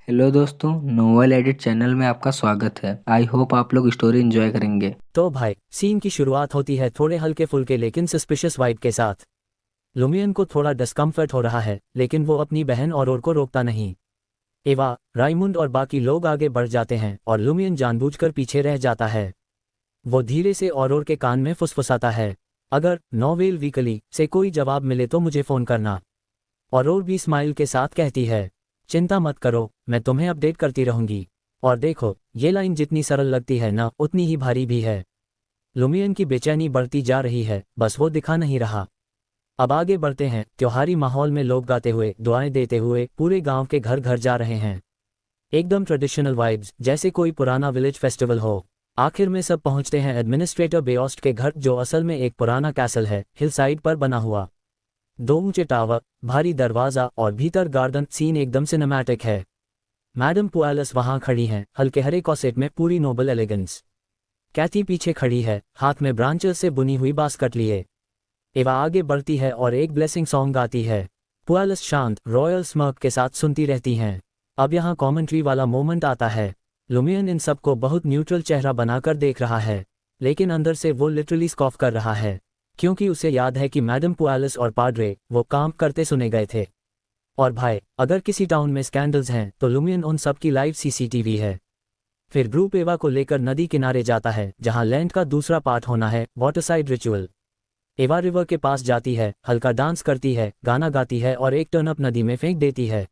Hello दोस्तों, novel edit channel में आपका स्वागत है। आई होप आप लोग स्टोरी एंजॉय करेंगे। तो भाई सीन की शुरुआत होती है थोड़े हल्के फुल्के लेकिन सस्पिशियस वाइब के साथ। लुमियन को थोड़ा डिस्कम्फर्ट हो रहा है लेकिन वो अपनी बहन और को रोकता नहीं। एवा, राइमुंड और बाकी लोग आगे बढ़ जाते हैं और लुमियन जानबूझकर पीछे रह जाता है। वो धीरे से और के कान में फुसफुसाता है, अगर नोवेल वीकली से कोई जवाब मिले तो मुझे फ़ोन करना। और भी स्माइल के साथ कहती है, चिंता मत करो, मैं तुम्हें अपडेट करती रहूंगी। और देखो, ये लाइन जितनी सरल लगती है ना उतनी ही भारी भी है। लुमियन की बेचैनी बढ़ती जा रही है, बस वो दिखा नहीं रहा। अब आगे बढ़ते हैं। त्योहारी माहौल में लोग गाते हुए, दुआएं देते हुए पूरे गांव के घर घर जा रहे हैं। एकदम ट्रेडिशनल वाइब्स, जैसे कोई पुराना विलेज फेस्टिवल हो। आखिर में सब पहुंचते हैं एडमिनिस्ट्रेटर बेओस्ट के घर, जो असल में एक पुराना कैसल है, हिल साइड पर बना हुआ। दो ऊंचे टावर, भारी दरवाजा और भीतर गार्डन, सीन एकदम सिनेमैटिक है। मैडम पुआलस वहां खड़ी हैं, हल्के हरे कॉसेट में, पूरी नोबल एलिगेंस। कैथी पीछे खड़ी है, हाथ में ब्रांचेस से बुनी हुई बास्केट लिए। एवा आगे बढ़ती है और एक ब्लेसिंग सॉन्ग गाती है। पुआलस शांत रॉयल स्मर्क के साथ सुनती रहती हैं। अब यहाँ कॉमेंट्री वाला मोमेंट आता है। लुमियन इन सबको बहुत न्यूट्रल चेहरा बनाकर देख रहा है, लेकिन अंदर से वो लिटरली स्कॉफ कर रहा है, क्योंकि उसे याद है कि मैडम पुआलस और पाड्रे वो काम करते सुने गए थे। और भाई, अगर किसी टाउन में स्कैंडल्स हैं तो लुमियन उन सब की लाइव सीसीटीवी है। फिर ग्रुप एवा को लेकर नदी किनारे जाता है, जहां लैंड का दूसरा पार्ट होना है, वाटरसाइड रिचुअल। एवा रिवर के पास जाती है, हल्का डांस करती है, गाना गाती है और एक टर्नअप नदी में फेंक देती है।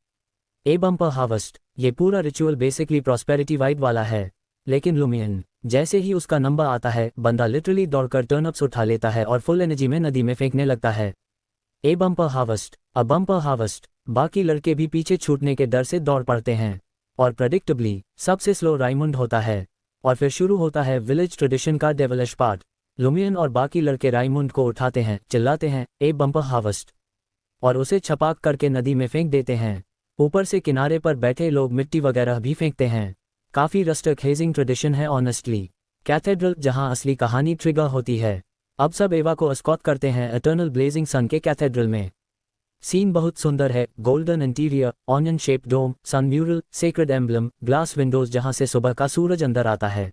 ए बम्पर हार्वेस्ट, ये पूरा रिचुअल बेसिकली प्रॉस्पेरिटी वाइड वाला है। लेकिन लुमियन, जैसे ही उसका नंबर आता है, बंदा लिटरली दौड़कर टर्नअप्स उठा लेता है और फुल एनर्जी में नदी में फेंकने लगता है। A bumper harvest, a bumper harvest. बाकी लड़के भी पीछे छूटने के डर से दौड़ पड़ते हैं। और प्रेडिक्टेबली सबसे स्लो राइमुंड होता है। और फिर शुरू होता है विलेज ट्रेडिशन का डेवलिश पार्ट। लुमियन और बाकी लड़के राइमुंड को उठाते हैं, चिल्लाते हैं, ए बम्पर हार्वेस्ट, और उसे छपाक करके नदी में फेंक देते हैं। ऊपर से किनारे पर बैठे लोग मिट्टी वगैरह भी फेंकते हैं। काफ़ी रस्टक हेजिंग ट्रेडिशन है ऑनेस्टली। कैथेड्रल, जहां असली कहानी ट्रिगर होती है। अब सब एवा को एस्कॉर्ट करते हैं एटर्नल ब्लेजिंग सन के कैथेड्रल में। सीन बहुत सुंदर है, golden interior, onion shape dome, sun mural, sacred emblem, glass windows जहां से सुबह का सूरज अंदर आता है।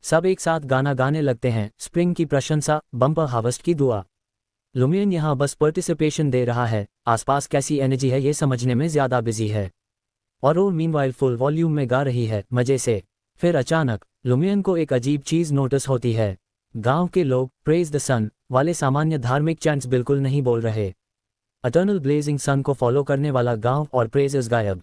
सब एक साथ गाना गाने लगते हैं, स्प्रिंग की प्रशंसा, बम्पर हार्वेस्ट की दुआ। लुमियन यहाँ बस पार्टिसिपेशन दे रहा है, आसपास कैसी एनर्जी है ये समझने में ज़्यादा बिजी है। और मीनवाइल फुल वॉल्यूम में गा रही है, मजे से। फिर अचानक लुमियन को एक अजीब चीज़ नोटिस होती है। गांव के लोग प्रेज द सन वाले सामान्य धार्मिक चैंट्स बिल्कुल नहीं बोल रहे। अटर्नल ब्लेजिंग सन को फॉलो करने वाला गांव और प्रेजेस गायब।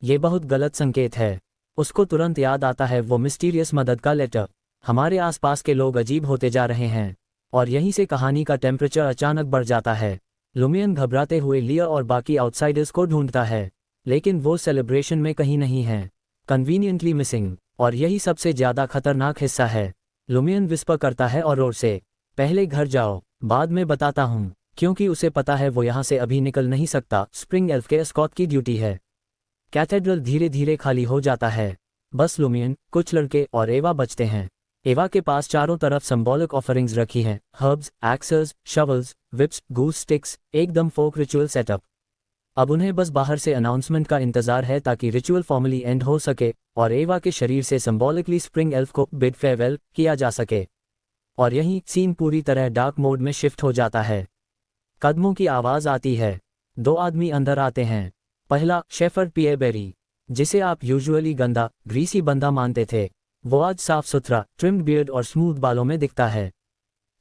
ये बहुत गलत संकेत है। उसको तुरंत याद आता है वो मिस्टीरियस मदद का लेटर। हमारे आसपास के लोग अजीब होते जा रहे हैं। और यहीं से कहानी का टेम्परेचर अचानक बढ़ जाता है। लुमियन घबराते हुए लिया और बाकी आउटसाइडर्स को ढूंढता है, लेकिन वो सेलिब्रेशन में कहीं नहीं है, कन्वीनियंटली मिसिंग। और यही सबसे ज़्यादा खतरनाक हिस्सा है। लुमियन विस्पर करता है और से, पहले घर जाओ, बाद में बताता हूँ, क्योंकि उसे पता है वो यहाँ से अभी निकल नहीं सकता। स्प्रिंग एल्फ के एस्कॉर्ट की ड्यूटी है। कैथेड्रल धीरे धीरे खाली हो जाता है। बस लुमियन, कुछ लड़के और एवा बचते हैं। एवा के पास चारों तरफ सिंबॉलिक ऑफरिंग्स रखी हैं, हर्ब्स, एक्सेस, शवल्स, विप्स, गूस स्टिक्स, एकदम फोक रिचुअल सेटअप। अब उन्हें बस बाहर से अनाउंसमेंट का इंतजार है ताकि रिचुअल फॉर्मली एंड हो सके और एवा के शरीर से सिंबॉलिकली स्प्रिंग एल्फ को बिड फेयरवेल किया जा सके। और यहीं सीन पूरी तरह डार्क मोड में शिफ्ट हो जाता है। कदमों की आवाज़ आती है। दो आदमी अंदर आते हैं। पहला शेफर्ड पियरबेरी, जिसे आप यूजुअली गंदा ग्रीसी बंदा मानते थे, वो आज साफ सुथरा, ट्रिम्ड बियर्ड और स्मूथ बालों में दिखता है,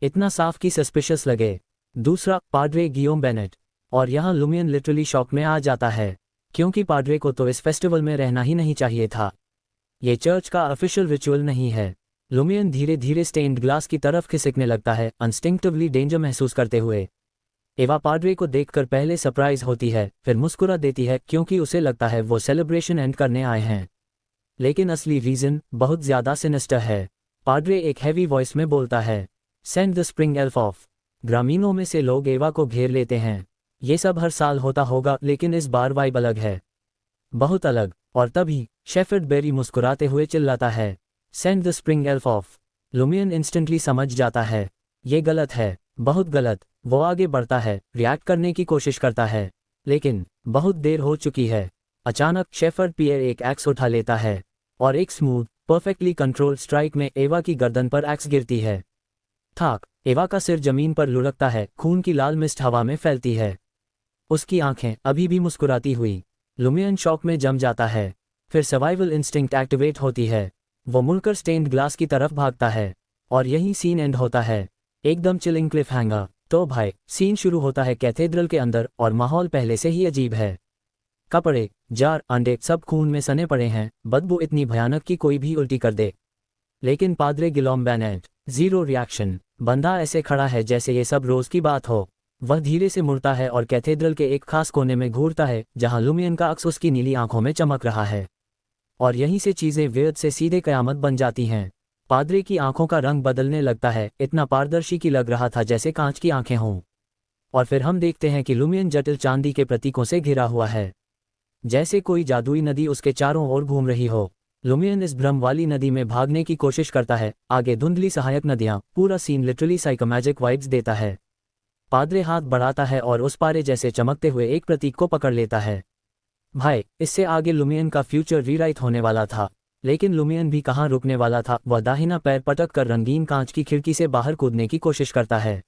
इतना साफ कि सस्पिशियस लगे। दूसरा पाड्रे गियोम बेनेट। और यहाँ लुमियन लिटरली शॉक में आ जाता है, क्योंकि पाड्रे को तो इस फेस्टिवल में रहना ही नहीं चाहिए था। ये चर्च का ऑफिशियल रिचुअल नहीं है। लुमियन धीरे धीरे स्टेन्ड ग्लास की तरफ खिसकने लगता है, इंस्टिंक्टिवली डेंजर महसूस करते हुए। एवा पाड्रे को देखकर पहले सरप्राइज होती है, फिर मुस्कुरा देती है, क्योंकि उसे लगता है वो सेलिब्रेशन एंड करने आए हैं। लेकिन असली रीजन बहुत ज़्यादा सिनिस्टर है। पाड्रे एक हैवी वॉइस में बोलता है, send the spring elf of. ग्रामीणों में से लोग एवा को घेर लेते हैं। ये सब हर साल होता होगा, लेकिन इस बार वाइब अलग है, बहुत अलग। और तभी शेफर्ड बेरी मुस्कुराते हुए चिल्लाता है, send the spring elf of. Lumion instantly समझ जाता है, ये गलत है, बहुत गलत। वो आगे बढ़ता है, रिएक्ट करने की कोशिश करता है, लेकिन बहुत देर हो चुकी है। अचानक शेफर्ड पियर एक एक्स उठा लेता है और एक स्मूथ परफेक्टली कंट्रोल स्ट्राइक में एवा की गर्दन पर एक्स गिरती है। थाक, एवा का सिर जमीन पर लुढ़कता है, खून की लाल मिस्ट हवा में फैलती है। उसकी आंखें अभी भी मुस्कुराती हुई। लुमियन शॉक में जम जाता है। फिर सर्वाइवल इंस्टिंक्ट एक्टिवेट होती है। वो मुड़कर स्टेन्ड ग्लास की तरफ भागता है और यही सीन एंड होता है। एकदम चिलिंग क्लिफ हैंगर। तो भाई, सीन शुरू होता है कैथेड्रल के अंदर और माहौल पहले से ही अजीब है। कपड़े, जार, अंडे सब खून में सने पड़े हैं, बदबू इतनी भयानक कि कोई भी उल्टी कर दे। लेकिन पादरे गिलॉम बेनेट, जीरो रिएक्शन। बंदा ऐसे खड़ा है जैसे ये सब रोज की बात हो। वह धीरे से मुड़ता है और कैथेड्रल के एक खास कोने में घूरता है जहां लुमियन का अक्स उसकी नीली आंखों में चमक रहा है। और यहीं से चीजें वेद से सीधे कयामत बन जाती हैं। पादरे की आंखों का रंग बदलने लगता है, इतना पारदर्शी की लग रहा था जैसे कांच की आंखें हों। और फिर हम देखते हैं कि लुमियन जटिल चांदी के प्रतीकों से घिरा हुआ है, जैसे कोई जादुई नदी उसके चारों ओर घूम रही हो। लुमियन इस भ्रम वाली नदी में भागने की कोशिश करता है, आगे धुंधली सहायक नदियां, पूरा सीन लिटरली साइकोमैजिक वाइब्स देता है। पादरे हाथ बढ़ाता है और उस पारे जैसे चमकते हुए एक प्रतीक को पकड़ लेता है। भाई, इससे आगे लुमियन का फ्यूचर रीराइट होने वाला था। लेकिन लुमियन भी कहाँ रुकने वाला था। वह दाहिना पैर पटक कर रंगीन कांच की खिड़की से बाहर कूदने की कोशिश करता है।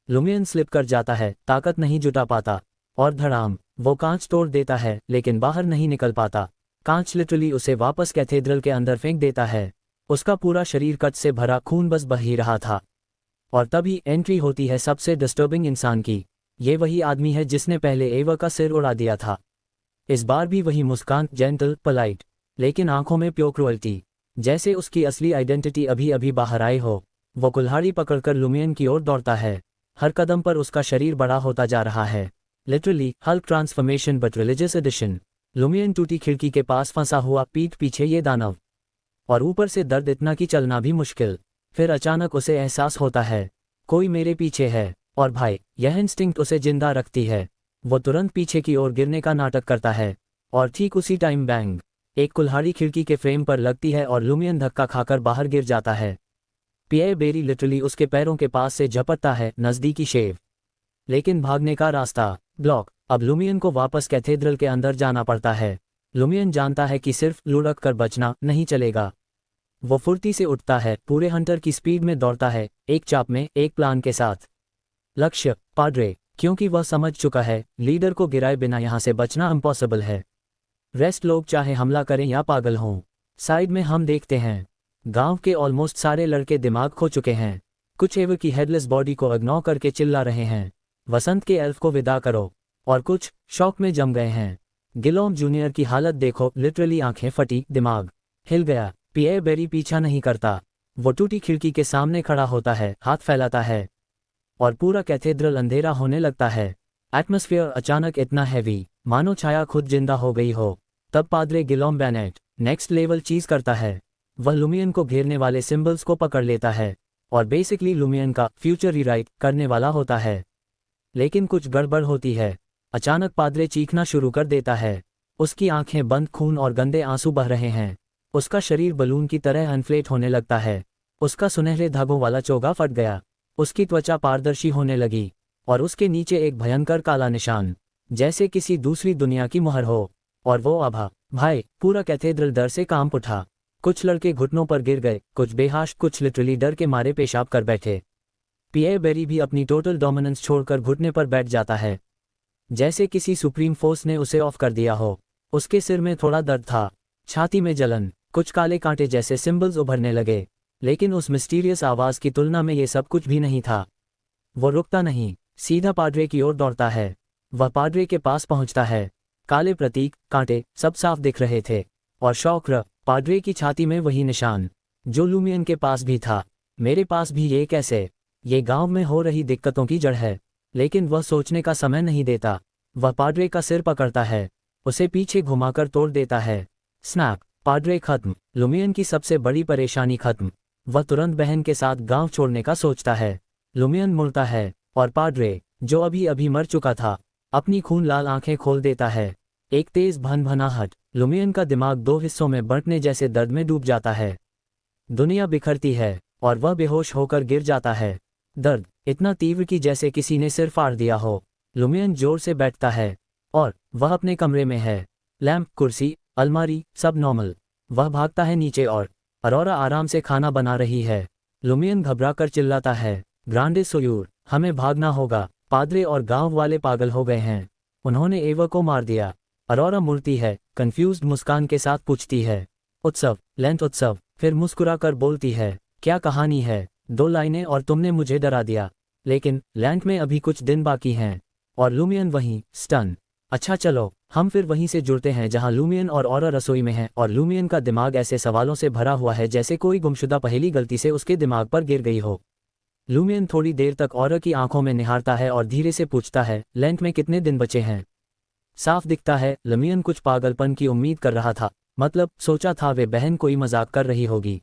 लुमियन स्लिप कर जाता है, ताकत नहीं जुटा पाता और धड़ाम, वो कांच तोड़ देता है लेकिन बाहर नहीं निकल पाता। कांच लिटरली उसे वापस कैथेड्रल के अंदर फेंक देता है। उसका पूरा शरीर कट से भरा खून बस बह ही रहा था। और तभी एंट्री होती है सबसे डिस्टर्बिंग इंसान की। ये वही आदमी है जिसने पहले एवा का सिर उड़ा दिया था। इस बार भी वही मुस्कान, जेंटल, पोलाइट, लेकिन आंखों में प्योर क्रुएल्टी, जैसे उसकी असली आइडेंटिटी अभी अभी बाहर आई हो। वो कुल्हाड़ी पकड़कर लुमियन की ओर दौड़ता है। हर कदम पर उसका शरीर बड़ा होता जा रहा है। Literally Hulk transformation but religious edition. Lumian टूटी खिड़की के पास फंसा हुआ, पीठ पीछे ये दानव, और ऊपर से दर्द इतना कि चलना भी मुश्किल। फिर अचानक उसे एहसास होता है, कोई मेरे पीछे है। और भाई, यह इंस्टिंक्ट उसे जिंदा रखती है। वो तुरंत पीछे की ओर गिरने का नाटक करता है और ठीक उसी टाइम बैंग, एक कुल्हाड़ी खिड़की के फ्रेम पर लगती है और लुमियन धक्का खाकर बाहर गिर जाता है। पियर बेरी लिटरली उसके पैरों के पास से झपटता है, नजदीकी शेव। लेकिन भागने का रास्ता ब्लॉक। अब लुमियन को वापस कैथेड्रल के अंदर जाना पड़ता है। लुमियन जानता है कि सिर्फ लुढ़क कर बचना नहीं चलेगा। वो फुर्ती से उठता है, पूरे हंटर की स्पीड में दौड़ता है, एक चाप में, एक प्लान के साथ। लक्ष्य पादरे, क्योंकि वह समझ चुका है लीडर को गिराए बिना यहां से बचना इम्पॉसिबल है। रेस्ट लोग चाहे हमला करें या पागल हों। साइड में हम देखते हैं गांव के ऑलमोस्ट सारे लड़के दिमाग खो चुके हैं। कुछ एवर की हेडलेस बॉडी को इग्नोर करके चिल्ला रहे हैं, वसंत के एल्फ को विदा करो। और कुछ शॉक में जम गए हैं। गिलॉम जूनियर की हालत देखो, लिटरली आंखें फटी, दिमाग हिल गया। पियर बेरी पीछा नहीं करता। वो टूटी खिड़की के सामने खड़ा होता है, हाथ फैलाता है और पूरा कैथेड्रल अंधेरा होने लगता है। एटमॉस्फेयर अचानक इतना हैवी, मानो छाया खुद जिंदा हो गई हो। तब पादरे गिलॉम बेनेट नेक्स्ट लेवल चीज करता है। वह लुमियन को घेरने वाले सिंबल्स को पकड़ लेता है और बेसिकली लुमियन का फ्यूचर रीराइट करने वाला होता है। लेकिन कुछ गड़बड़ होती है। अचानक पादरे चीखना शुरू कर देता है। उसकी आंखें बंद, खून और गंदे आंसू बह रहे हैं। उसका शरीर बलून की तरह इन्फ्लेट होने लगता है। उसका सुनहरे धागों वाला चोगा फट गया। उसकी त्वचा पारदर्शी होने लगी और उसके नीचे एक भयंकर काला निशान, जैसे किसी दूसरी दुनिया की मुहर हो। और वो आभा, भाई, पूरा कैथेड्रल डर से कांप उठा। कुछ लड़के घुटनों पर गिर गए, कुछ बेहोश, कुछ लिटरली डर के मारे पेशाब कर बैठे। पियर बेरी भी अपनी टोटल डोमिनेंस छोड़कर घुटने पर बैठ जाता है, जैसे किसी सुप्रीम फोर्स ने उसे ऑफ कर दिया हो। उसके सिर में थोड़ा दर्द था, छाती में जलन, कुछ काले कांटे जैसे सिंबल्स उभरने लगे। लेकिन उस मिस्टीरियस आवाज की तुलना में ये सब कुछ भी नहीं था। वो रुकता नहीं, सीधा पादरे की ओर दौड़ता है। वह पादरे के पास पहुंचता है। काले प्रतीक, कांटे सब साफ दिख रहे थे और शौक, पादरे की छाती में वही निशान जो लुमियन के पास भी था। मेरे पास भी ये कैसे? ये गांव में हो रही दिक्कतों की जड़ है। लेकिन वह सोचने का समय नहीं देता। वह पादरे का सिर पकड़ता है, उसे पीछे घुमाकर तोड़ देता है। स्नैप, पादरे खत्म। लुमियन की सबसे बड़ी परेशानी खत्म। वह तुरंत बहन के साथ गांव छोड़ने का सोचता है। लुमियन मुड़ता है और पादरे, जो अभी अभी मर चुका था, अपनी खून लाल आंखें खोल देता है। एक तेज भनभनाहट, लुमियन का दिमाग दो हिस्सों में बंटने जैसे दर्द में डूब जाता है। दुनिया बिखरती है और वह बेहोश होकर गिर जाता है। दर्द इतना तीव्र कि जैसे किसी ने सिर फाड़ दिया हो। लुमियन जोर से बैठता है और वह अपने कमरे में है। लैंप, कुर्सी, अलमारी, सब नॉर्मल। वह भागता है नीचे और अरोरा आराम से खाना बना रही है। लुमियन घबराकर चिल्लाता है, ग्रांडे सोयूर, हमें भागना होगा, पादरे और गांव वाले पागल हो गए हैं, उन्होंने एवा को मार दिया। अरोरा मुड़ती है, कंफ्यूज्ड मुस्कान के साथ पूछती है, उत्सव, लेंथ उत्सव, फिर मुस्कुराकर बोलती है, क्या कहानी है? 2 लाइनें और तुमने मुझे डरा दिया। लेकिन लैंड में अभी कुछ दिन बाकी हैं। और लुमियन वहीं, स्टन। अच्छा चलो, हम फिर वहीं से जुड़ते हैं जहां लुमियन और औरा रसोई में हैं और लुमियन का दिमाग ऐसे सवालों से भरा हुआ है जैसे कोई गुमशुदा पहेली गलती से उसके दिमाग पर गिर गई हो। लुमियन थोड़ी देर तक औरा की आंखों में निहारता है और धीरे से पूछता है, लेंट में कितने दिन बचे हैं? साफ दिखता है, लुमियन कुछ पागलपन की उम्मीद कर रहा था, मतलब सोचा था वे बहन कोई मजाक कर रही होगी।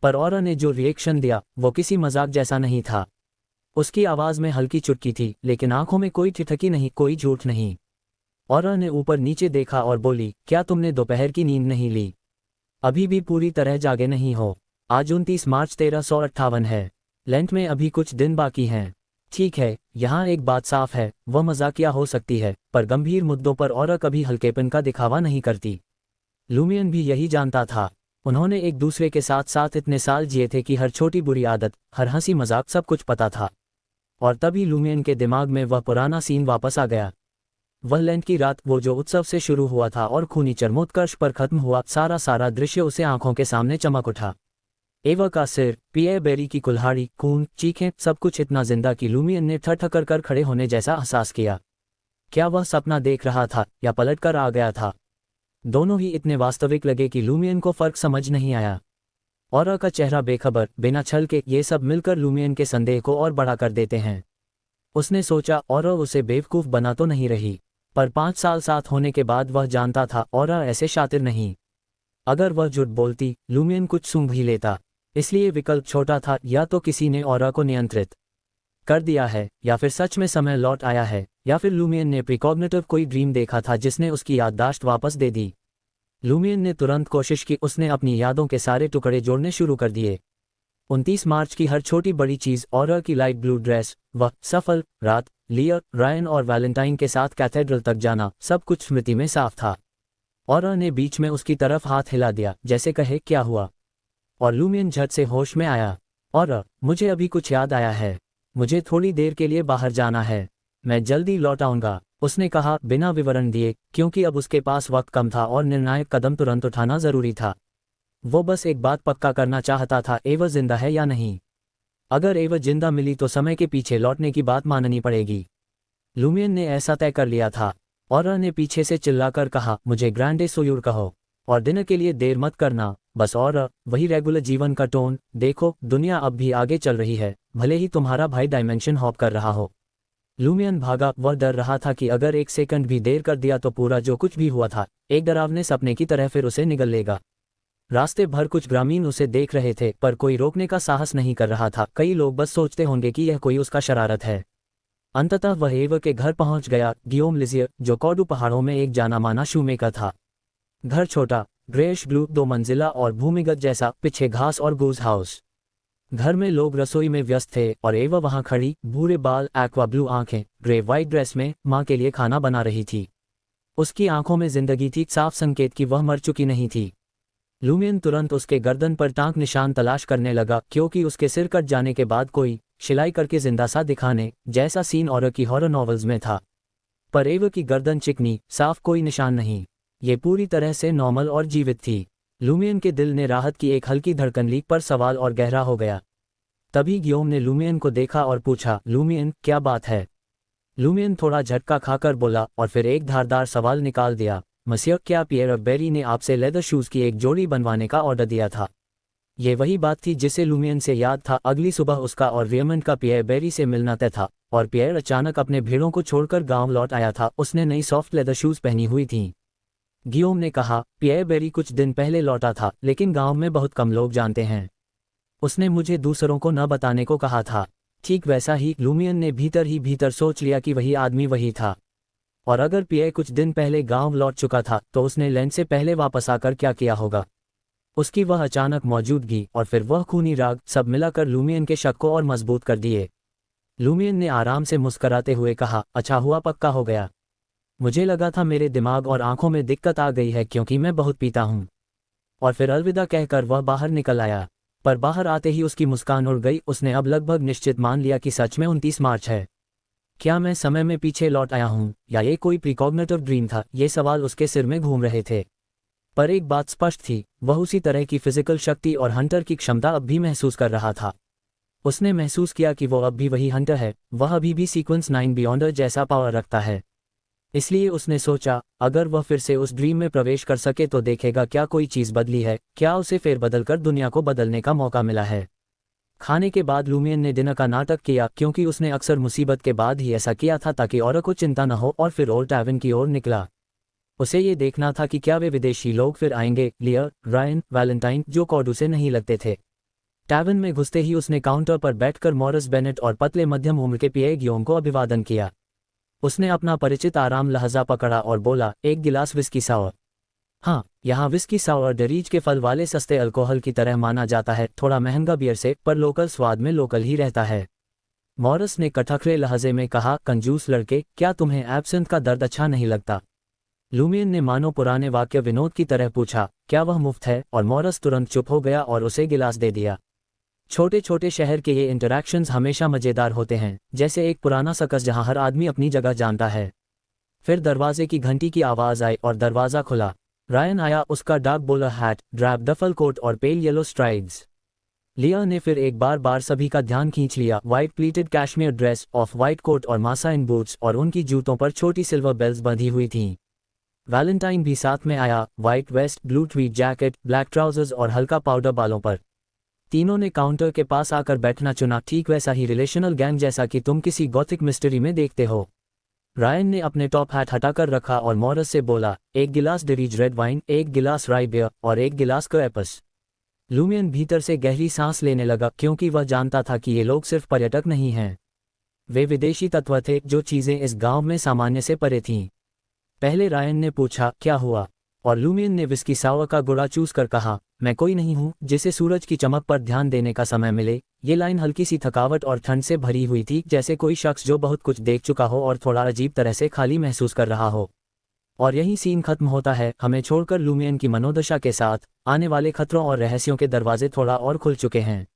पर औरा ने जो रिएक्शन दिया वो किसी मजाक जैसा नहीं था। उसकी आवाज में हल्की चुटकी थी, लेकिन आंखों में कोई ठिठकी नहीं, कोई झूठ नहीं। औरा ने ऊपर नीचे देखा और बोली, क्या तुमने दोपहर की नींद नहीं ली? अभी भी पूरी तरह जागे नहीं हो? आज 29 मार्च 1358 है। लेंट में अभी कुछ दिन बाकी हैं। ठीक है, यहाँ एक बात साफ है, वह मजाकिया हो सकती है, पर गंभीर मुद्दों पर औरा कभी हल्केपन का दिखावा नहीं करती। लुमियन भी यही जानता था। उन्होंने एक दूसरे के साथ साथ इतने साल जिए थे कि हर छोटी बुरी आदत, हर हंसी मजाक सब कुछ पता था। और तभी लुमियन के दिमाग में वह पुराना सीन वापस आ गया। वह लेंट की रात, वो जो उत्सव से शुरू हुआ था और खूनी चरमोत्कर्ष पर खत्म हुआ, सारा दृश्य उसे आंखों के सामने चमक उठा। एवा का सिर, पिए बेरी की कुल्हाड़ी, खून, चीखें, सब कुछ इतना जिंदा कि लुमियन ने ठठकर कर खड़े होने जैसा एहसास किया। क्या वह सपना देख रहा था या पलट कर आ गया था? दोनों ही इतने वास्तविक लगे कि लुमियन को फर्क समझ नहीं आया। औरा का चेहरा बेखबर, बिना छल के, ये सब मिलकर लुमियन के संदेह को और बढ़ा कर देते हैं। उसने सोचा, औरा उसे बेवकूफ बना तो नहीं रही, पर 5 साल साथ होने के बाद वह जानता था औरा ऐसे शातिर नहीं। अगर वह झूठ बोलती, लुमियन कुछ सूंघ ही लेता। इसलिए विकल्प छोटा था, या तो किसी ने औरा को नियंत्रित कर दिया है, या फिर सच में समय लौट आया है, या फिर लुमियन ने प्रिकॉग्निटिव कोई ड्रीम देखा था जिसने उसकी याददाश्त वापस दे दी। लुमियन ने तुरंत कोशिश की, उसने अपनी यादों के सारे टुकड़े जोड़ने शुरू कर दिए। 29 मार्च की हर छोटी बड़ी चीज, औरा की लाइट ब्लू ड्रेस, वह सफल रात, लिया, रायन और वैलेंटाइन के साथ कैथेड्रल तक जाना, सब कुछ स्मृति में साफ था। औरा ने बीच में उसकी तरफ हाथ हिला दिया, जैसे कहे, क्या हुआ? और लुमियन झट से होश में आया। औरा, मुझे अभी कुछ याद आया है, मुझे थोड़ी देर के लिए बाहर जाना है, मैं जल्दी लौट आऊंगा, उसने कहा बिना विवरण दिए, क्योंकि अब उसके पास वक्त कम था और निर्णायक कदम तुरंत उठाना जरूरी था। वो बस एक बात पक्का करना चाहता था, एवा जिंदा है या नहीं। अगर एवा जिंदा मिली तो समय के पीछे लौटने की बात माननी पड़ेगी। लुमियन ने ऐसा तय कर लिया था। औरा ने पीछे से चिल्लाकर कहा, मुझे ग्रांडे सोयूर कहो, और डिनर के लिए देर मत करना, बस। और वही रेगुलर जीवन का टोन, देखो दुनिया अब भी आगे चल रही है, भले ही तुम्हारा भाई डायमेंशन हॉप कर रहा हो। लुमियन भागा, वह डर रहा था कि अगर 1 सेकंड भी देर कर दिया तो पूरा जो कुछ भी हुआ था एक डरावने सपने की तरह फिर उसे निगल लेगा। रास्ते भर कुछ ग्रामीण उसे देख रहे थे, पर कोई रोकने का साहस नहीं कर रहा था। कई लोग बस सोचते होंगे कि यह कोई उसका शरारत है। अंततः वह एवा के घर पहुंच गया, गियोम लिजियर, जो कॉडू पहाड़ों में एक जाना माना शूमेकर था। घर छोटा, ग्रेश ब्लू, 2 मंजिला और भूमिगत जैसा, पीछे घास और गूज हाउस। घर में लोग रसोई में व्यस्त थे और एवा वहां खड़ी, भूरे बाल, एक्वा ब्लू आंखें, ग्रे वाइट ड्रेस में, मां के लिए खाना बना रही थी। उसकी आंखों में जिंदगी थी, साफ संकेत कि वह मर चुकी नहीं थी। लुमियन तुरंत उसके गर्दन पर टांक निशान तलाश करने लगा, क्योंकि उसके सिर कट जाने के बाद कोई शिलाई करके जिंदा सा दिखाने जैसा सीन औरा की हॉरर नॉवेल्स में था। पर एवा की गर्दन चिकनी, साफ, कोई निशान नहीं। ये पूरी तरह से नॉर्मल और जीवित थी। लुमियन के दिल ने राहत की एक हल्की धड़कन ली, पर सवाल और गहरा हो गया। तभी गियोम ने लुमियन को देखा और पूछा, लुमियन, क्या बात है? लुमियन थोड़ा झटका खाकर बोला, और फिर एक धारदार सवाल निकाल दिया, मसियर, क्या पियर बेरी ने आपसे लेदर शूज की एक जोड़ी बनवाने का ऑर्डर दिया था? ये वही बात थी जिसे लुमियन से याद था। अगली सुबह उसका और रेमंड का पियर बेरी से मिलना तय था, और पियर अचानक अपने भेड़ों को छोड़कर गांव लौट आया था। उसने नई सॉफ्ट लेदर शूज पहनी हुई थीं। गियोम ने कहा, पियर बेरी कुछ दिन पहले लौटा था, लेकिन गांव में बहुत कम लोग जानते हैं। उसने मुझे दूसरों को न बताने को कहा था। ठीक वैसा ही लुमियन ने भीतर ही भीतर सोच लिया कि वही आदमी वही था। और अगर पियर कुछ दिन पहले गांव लौट चुका था तो उसने लेंट से पहले वापस आकर क्या किया होगा? उसकी वह अचानक मौजूदगी और फिर वह खूनी राग, सब मिलाकर लुमियन के शक को और मजबूत कर दिए। लुमियन ने आराम से मुस्कराते हुए कहा, अच्छा हुआ पक्का हो गया। मुझे लगा था मेरे दिमाग और आंखों में दिक्कत आ गई है क्योंकि मैं बहुत पीता हूँ। और फिर अलविदा कहकर वह बाहर निकल आया। पर बाहर आते ही उसकी मुस्कान उड़ गई। उसने अब लगभग निश्चित मान लिया कि सच में 29 मार्च है। क्या मैं समय में पीछे लौट आया हूँ या ये कोई प्रिकॉग्निटिव ड्रीम था? ये सवाल उसके सिर में घूम रहे थे। पर एक बात स्पष्ट थी, वह उसी तरह की फिजिकल शक्ति और हंटर की क्षमता अब भी महसूस कर रहा था। उसने महसूस किया कि वो अब भी वही हंटर है, वह अभी भी सीक्वेंस 9 बियॉन्डर जैसा पावर रखता है। इसलिए उसने सोचा, अगर वह फिर से उस ड्रीम में प्रवेश कर सके तो देखेगा क्या कोई चीज़ बदली है, क्या उसे फेरबदल कर दुनिया को बदलने का मौका मिला है। खाने के बाद लूमियन ने डिनर का नाटक किया क्योंकि उसने अक्सर मुसीबत के बाद ही ऐसा किया था ताकि और को चिंता न हो, और फिर ओल्ड टैवन की ओर निकला। उसे ये देखना था कि क्या वे विदेशी लोग फिर आएंगे, लियर, रायन, वैलेंटाइन, जो कॉर्डू से नहीं लगते थे। टैवन में घुसते ही उसने काउंटर पर बैठकर मॉरिस बेनेट और पतले मध्यम उम्र के पिए गियोम को अभिवादन किया। उसने अपना परिचित आराम लहजा पकड़ा और बोला, एक गिलास विस्की सावर। हाँ, यहाँ विस्की सावर डरीज के फल वाले सस्ते अल्कोहल की तरह माना जाता है, थोड़ा महंगा बियर से, पर लोकल स्वाद में लोकल ही रहता है। मॉरिस ने कठखरे लहजे में कहा, कंजूस लड़के, क्या तुम्हें एब्सेंथ का दर्द अच्छा नहीं लगता? लूमियन ने मानो पुराने वाक्य विनोद की तरह पूछा, क्या वह मुफ्त है? और मॉरिस तुरंत चुप हो गया और उसे गिलास दे दिया। छोटे छोटे शहर के ये इंटरैक्शंस हमेशा मज़ेदार होते हैं, जैसे एक पुराना सर्कस जहां हर आदमी अपनी जगह जानता है। फिर दरवाजे की घंटी की आवाज़ आई और दरवाज़ा खुला। रायन आया, उसका dark bowler hat, drape duffel coat और पेल येलो स्ट्राइड्स। लिया ने फिर एक बार सभी का ध्यान खींच लिया। White pleated cashmere dress, off white coat और मासा इन बूट्स, और उनकी जूतों पर छोटी सिल्वर बेल्स बंधी हुई थीं। वैलेंटाइन भी साथ में आया, white vest, blue tweed jacket, black trousers और हल्का पाउडर बालों पर। तीनों ने काउंटर के पास आकर बैठना चुना, ठीक वैसा ही रिलेशनल गैंग जैसा कि तुम किसी गॉथिक मिस्ट्री में देखते हो। रायन ने अपने टॉप हैट हटाकर रखा और मॉरिस से बोला, एक गिलास डेरीज रेड वाइन, एक गिलास राई बियर और एक गिलास कोएपस। लूमियन भीतर से गहरी सांस लेने लगा क्योंकि वह जानता था कि ये लोग सिर्फ पर्यटक नहीं हैं, वे विदेशी तत्व थे, जो चीज़ें इस गांव में सामान्य से परे थीं। पहले रायन ने पूछा, क्या हुआ? और लूमियन ने विस्की सावर का गुड़ा चूस कर कहा, मैं कोई नहीं हूँ जिसे सूरज की चमक पर ध्यान देने का समय मिले। ये लाइन हल्की सी थकावट और ठंड से भरी हुई थी, जैसे कोई शख्स जो बहुत कुछ देख चुका हो और थोड़ा अजीब तरह से खाली महसूस कर रहा हो। और यही सीन खत्म होता है, हमें छोड़कर। लूमियन की मनोदशा के साथ आने वाले खतरों और रहस्यों के दरवाजे थोड़ा और खुल चुके हैं।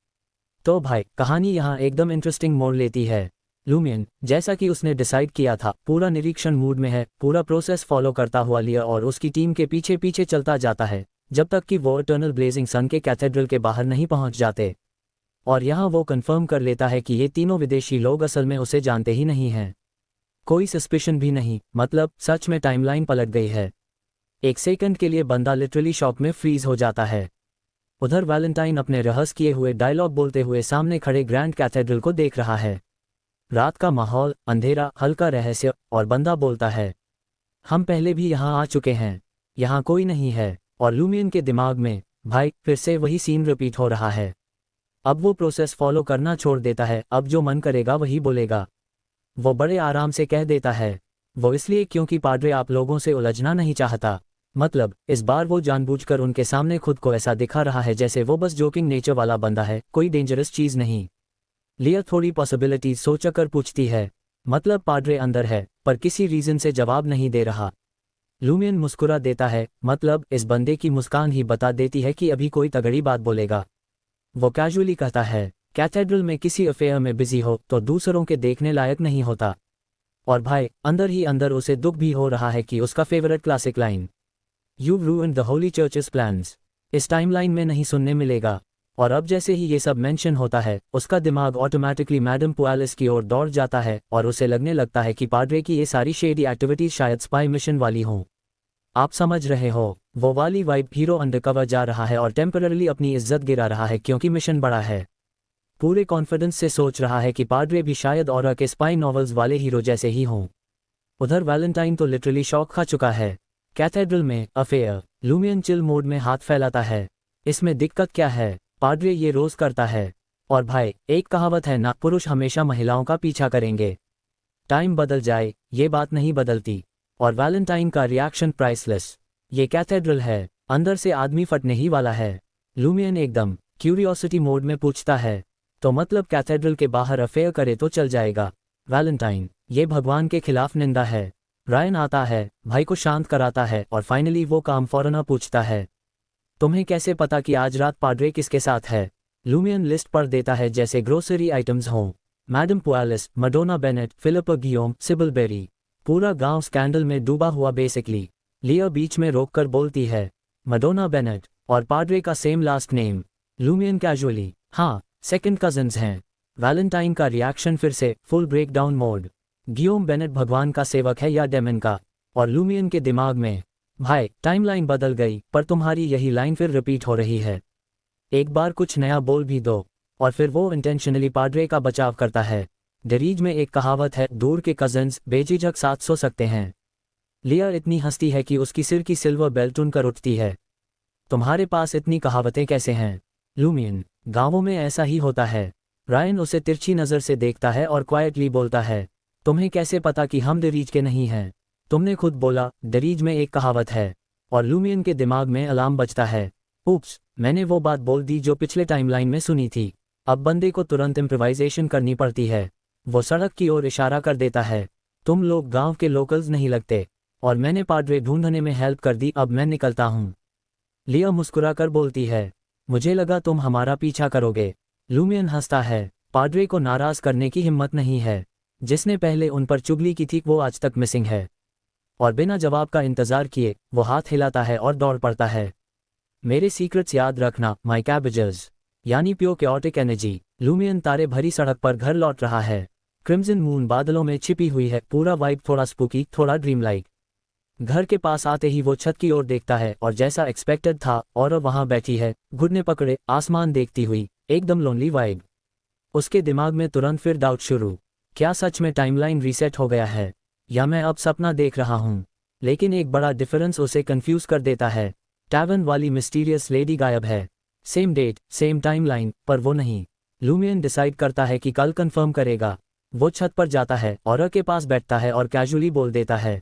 तो भाई, कहानी यहाँ एकदम इंटरेस्टिंग मोड़ लेती है। लूमियन, जैसा कि उसने डिसाइड किया था, पूरा निरीक्षण मूड में है, पूरा प्रोसेस फॉलो करता हुआ लिया और उसकी टीम के पीछे पीछे चलता जाता है जब तक कि वो इटर्नल ब्लेजिंग सन के कैथेड्रल के बाहर नहीं पहुंच जाते। और यहाँ वो कंफर्म कर लेता है कि ये तीनों विदेशी लोग असल में उसे जानते ही नहीं हैं। कोई सस्पिशन भी नहीं, मतलब सच में टाइमलाइन पलट गई है। एक सेकंड के लिए बंदा लिटरली शॉक में फ्रीज हो जाता है। उधर वैलेंटाइन अपने रिहर्स किए हुए डायलॉग बोलते हुए सामने खड़े ग्रैंड कैथेड्रल को देख रहा है। रात का माहौल, अंधेरा, हल्का रहस्य, और बंदा बोलता है, हम पहले भी यहाँ आ चुके हैं, यहाँ कोई नहीं है। और लूमियन के दिमाग में, भाई, फिर से वही सीन रिपीट हो रहा है। अब वो प्रोसेस फॉलो करना छोड़ देता है, अब जो मन करेगा वही बोलेगा। वो बड़े आराम से कह देता है, वो इसलिए क्योंकि पाद्रे आप लोगों से उलझना नहीं चाहता। मतलब, इस बार वो जानबूझकर उनके सामने खुद को ऐसा दिखा रहा है जैसे वो बस जोकिंग नेचर वाला बंदा है, कोई डेंजरस चीज़ नहीं। लिया थोड़ी पॉसिबिलिटीज सोचकर पूछती है, मतलब पाद्रे अंदर है, पर किसी रीजन से जवाब नहीं दे रहा। लूमियन मुस्कुरा देता है, मतलब इस बंदे की मुस्कान ही बता देती है कि अभी कोई तगड़ी बात बोलेगा। वो कैजुअली कहता है, कैथेड्रल में किसी अफेयर में बिजी हो तो दूसरों के देखने लायक नहीं होता। और भाई, अंदर ही अंदर उसे दुख भी हो रहा है कि उसका favourite classic line, You've ruined the holy church's plans, इस टाइमलाइन में नहीं सुनने मिलेगा। और अब जैसे ही ये सब मेंशन होता है, उसका दिमाग ऑटोमेटिकली मैडम पुआलिस की ओर दौड़ जाता है और उसे लगने लगता है कि पाद्रे की ये सारी शेडी एक्टिविटीज शायद स्पाई मिशन वाली हों। आप समझ रहे हो, वो वाली वाइब। हीरो अंडरकवर जा रहा है और टेम्पररी अपनी इज्जत गिरा रहा है क्योंकि मिशन बड़ा है। पूरे कॉन्फिडेंस से सोच रहा है कि पाद्रे भी शायद और के स्पाई नॉवेल्स वाले हीरो जैसे ही हों। उधर वैलेंटाइन तो लिटरली शॉक खा चुका है। कैथेड्रल में अफेयर। लूमियन चिल मोड में हाथ फैलाता है, इसमें दिक्कत क्या है? पाद्रे ये रोज करता है। और भाई, एक कहावत है ना, पुरुष हमेशा महिलाओं का पीछा करेंगे। टाइम बदल जाए, ये बात नहीं बदलती। और वैलेंटाइन का रिएक्शन प्राइसलेस। ये कैथेड्रल है, अंदर से आदमी फटने ही वाला है। लूमियन एकदम क्यूरियोसिटी मोड में पूछता है, तो मतलब कैथेड्रल के बाहर अफेयर करे तो चल जाएगा? वैलेंटाइन, ये भगवान के खिलाफ निंदा है। रायन आता है, भाई को शांत कराता है और फाइनली वो काम फौरन पूछता है, तुम्हें कैसे पता कि आज रात पाड्रे किसके साथ है? लूमियन लिस्ट पढ़ देता है जैसे ग्रोसरी आइटम्स हों। मैडम पुआलिस, Madonna Bennett, Philippe Guillaume, Sybil Berry. पूरा गांव स्कैंडल में डूबा हुआ बेसिकली। लिया बीच में रोककर बोलती है, मडोना बेनेट और पाड्रे का same last name. Lumion casually, हाँ, सेकंड कजिन्स हैं। वैलेंटाइन का रिएक्शन फिर से फुल ब्रेकडाउन मोड। गियोम बेनेट भगवान का सेवक है या डेमन का? और लूमियन के दिमाग में, भाई टाइमलाइन बदल गई पर तुम्हारी यही लाइन फिर रिपीट हो रही है। एक बार कुछ नया बोल भी दो। और फिर वो इंटेंशनली पाड्रे का बचाव करता है। डरीज में एक कहावत है, दूर के कजन्स बेझिझक साथ सो सकते हैं। लिया इतनी हंसती है कि उसकी सिर की सिल्वर बेल्ट उनकर उठती है। तुम्हारे पास इतनी कहावतें कैसे हैं? लूमियन, गांवों में ऐसा ही होता है। रायन उसे तिरछी नज़र से देखता है और क्वाइटली बोलता है, तुम्हें कैसे पता कि हम डरीज के नहीं हैं? तुमने खुद बोला डरीज में एक कहावत है। और लूमियन के दिमाग में अलार्म बजता है। उप्स, मैंने वो बात बोल दी जो पिछले टाइमलाइन में सुनी थी। अब बंदे को तुरंत इम्प्रोवाइजेशन करनी पड़ती है। वो सड़क की ओर इशारा कर देता है, तुम लोग गांव के लोकल्स नहीं लगते। और मैंने पाड्रे ढूंढने में हेल्प कर दी, अब मैं निकलता हूँ। लिया मुस्कुरा कर बोलती है, मुझे लगा तुम हमारा पीछा करोगे। लूमियन हंसता है, पाड्रे को नाराज करने की हिम्मत नहीं है। जिसने पहले उन पर चुगली की थी वो आज तक मिसिंग है। और बिना जवाब का इंतजार किए वो हाथ हिलाता है और दौड़ पड़ता है। मेरे सीक्रेट्स याद रखना, माय कैबेजेस, यानी प्योर कैओटिक एनर्जी। लूमियन तारे भरी सड़क पर घर लौट रहा है। क्रिम्सन मून बादलों में छिपी हुई है, पूरा वाइब थोड़ा स्पूकी, थोड़ा ड्रीम लाइक। घर के पास आते ही वो छत की ओर देखता है और जैसा एक्सपेक्टेड था, और वहां बैठी है, घुटने पकड़े, आसमान देखती हुई, एकदम लोनली वाइब। उसके दिमाग में तुरंत फिर डाउट शुरू, क्या सच में टाइमलाइन रीसेट हो गया है या मैं अब सपना देख रहा हूँ? लेकिन एक बड़ा डिफरेंस उसे कंफ्यूज कर देता है। टैवर्न वाली मिस्टीरियस लेडी गायब है। सेम डेट, सेम टाइमलाइन, पर वो नहीं। लूमियन डिसाइड करता है कि कल कंफर्म करेगा। वो छत पर जाता है, औरा के पास बैठता है और कैजुअली बोल देता है,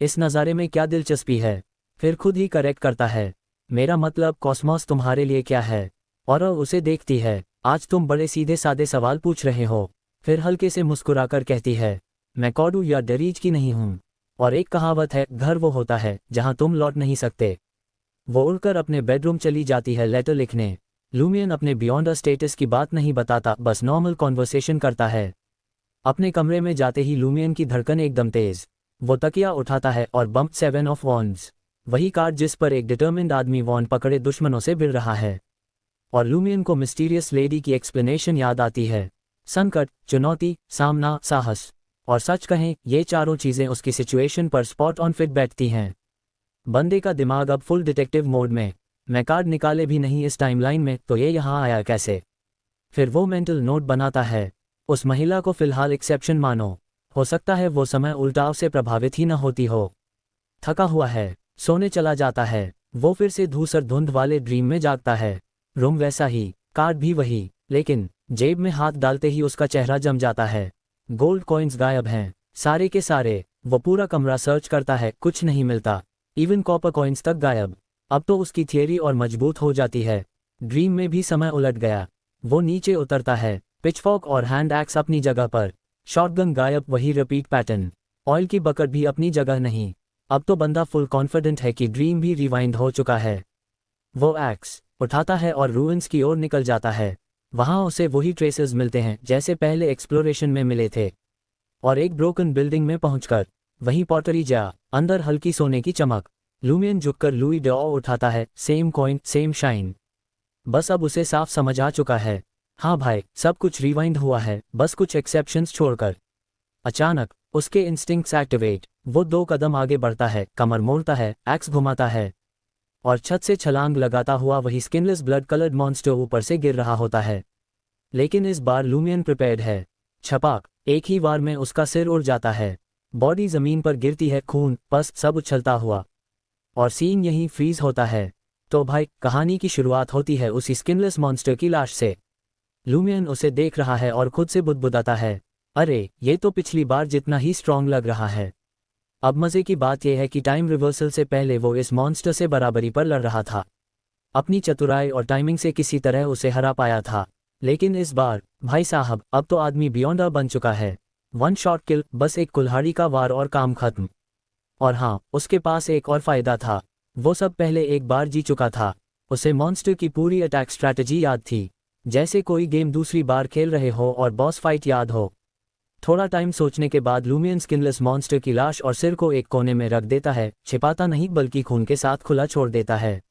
इस नज़ारे में क्या दिलचस्पी है? फिर खुद ही करेक्ट करता है, मेरा मतलब कॉस्मोस तुम्हारे लिए क्या है? औरा उसे देखती है, आज तुम बड़े सीधे सादे सवाल पूछ रहे हो। फिर हल्के से मुस्कुराकर कहती है, मैं कॉडू या डरीज की नहीं हूँ। और एक कहावत है, घर वो होता है जहाँ तुम लौट नहीं सकते। वो उड़कर अपने बेडरूम चली जाती है लेटर लिखने। लूमियन अपने बियॉन्ड अ स्टेटस की बात नहीं बताता, बस नॉर्मल कॉन्वर्सेशन करता है। अपने कमरे में जाते ही लूमियन की धड़कन एकदम तेज। वो तकिया उठाता है और बम्प 7 ऑफ वॉन्ड्स, वही कार्ड जिस पर एक डिटर्मिन्ड आदमी वॉन्ड पकड़े दुश्मनों से भिड़ रहा है। और लूमियन को मिस्टीरियस लेडी की एक्सप्लेनेशन याद आती है, संकट, चुनौती, सामना, साहस। और सच कहें, ये चारों चीज़ें उसकी सिचुएशन पर स्पॉट ऑन फिट बैठती हैं। बंदे का दिमाग अब फुल डिटेक्टिव मोड में। मैं कार्ड निकाले भी नहीं इस टाइमलाइन में, तो ये यहाँ आया कैसे? फिर वो मेंटल नोट बनाता है, उस महिला को फिलहाल एक्सेप्शन मानो। हो सकता है वो समय उल्टाव से प्रभावित ही न होती हो। थका हुआ है, सोने चला जाता है। वो फिर से धूसर धुंध वाले ड्रीम में जागता है। रूम वैसा ही, कार्ड भी वही, लेकिन जेब में हाथ डालते ही उसका चेहरा जम जाता है। गोल्ड कॉइन्स गायब हैं, सारे के सारे। वो पूरा कमरा सर्च करता है, कुछ नहीं मिलता। इवन कॉपर कॉइन्स तक गायब। अब तो उसकी थियरी और मजबूत हो जाती है। ड्रीम में भी समय उलट गया। वो नीचे उतरता है, पिचफॉर्क और हैंड एक्स अपनी जगह पर, शॉटगन गायब, वही रिपीट पैटर्न। ऑयल की बकेट भी अपनी जगह नहीं। अब तो बंदा फुल कॉन्फिडेंट है कि ड्रीम भी रिवाइंड हो चुका है। वो एक्स उठाता है और रूइंस की ओर निकल जाता है। वहां उसे वही ट्रेसेस मिलते हैं जैसे पहले एक्सप्लोरेशन में मिले थे। और एक ब्रोकन बिल्डिंग में पहुंचकर वहीं पॉटरी जा, अंदर हल्की सोने की चमक। लूमियन झुककर लुई डॉ उठाता है, सेम कॉइन, सेम शाइन। बस अब उसे साफ समझ आ चुका है, हाँ भाई, सब कुछ रिवाइंड हुआ है, बस कुछ एक्सेप्शंस छोड़कर। अचानक उसके इंस्टिंक्ट्स एक्टिवेट। वो 2 कदम आगे बढ़ता है, कमर मोड़ता है, एक्स घुमाता है, और छत से छलांग लगाता हुआ वही स्किनलेस ब्लड कलर्ड मॉन्स्टर ऊपर से गिर रहा होता है। लेकिन इस बार लूमियन प्रिपेयर्ड है। छपाक, एक ही बार में उसका सिर उड़ जाता है। बॉडी जमीन पर गिरती है, खून, पस, सब उछलता हुआ। और सीन यहीं फ्रीज होता है। तो भाई, कहानी की शुरुआत होती है उसी स्किनलेस मॉन्स्टर की लाश से। लूमियन उसे देख रहा है और खुद से बुदबुदाता है, अरे ये तो पिछली बार जितना ही स्ट्रॉन्ग लग रहा है। अब मजे की बात यह है कि टाइम रिवर्सल से पहले वो इस मॉन्स्टर से बराबरी पर लड़ रहा था। अपनी चतुराई और टाइमिंग से किसी तरह उसे हरा पाया था। लेकिन इस बार, भाई साहब, अब तो आदमी बियॉन्ड बन चुका है। 1 शॉट किल, बस एक कुल्हाड़ी का वार और काम खत्म। और हाँ, उसके पास एक और फायदा था। वो सब पहले एक बार जी चुका था। उसे मॉन्स्टर की पूरी अटैक स्ट्रैटेजी याद थी, जैसे कोई गेम दूसरी बार खेल रहे हो और बॉस फाइट याद हो। थोड़ा टाइम सोचने के बाद लूमियन स्किनलेस मॉन्स्टर की लाश और सिर को एक कोने में रख देता है, छिपाता नहीं बल्कि खून के साथ खुला छोड़ देता है।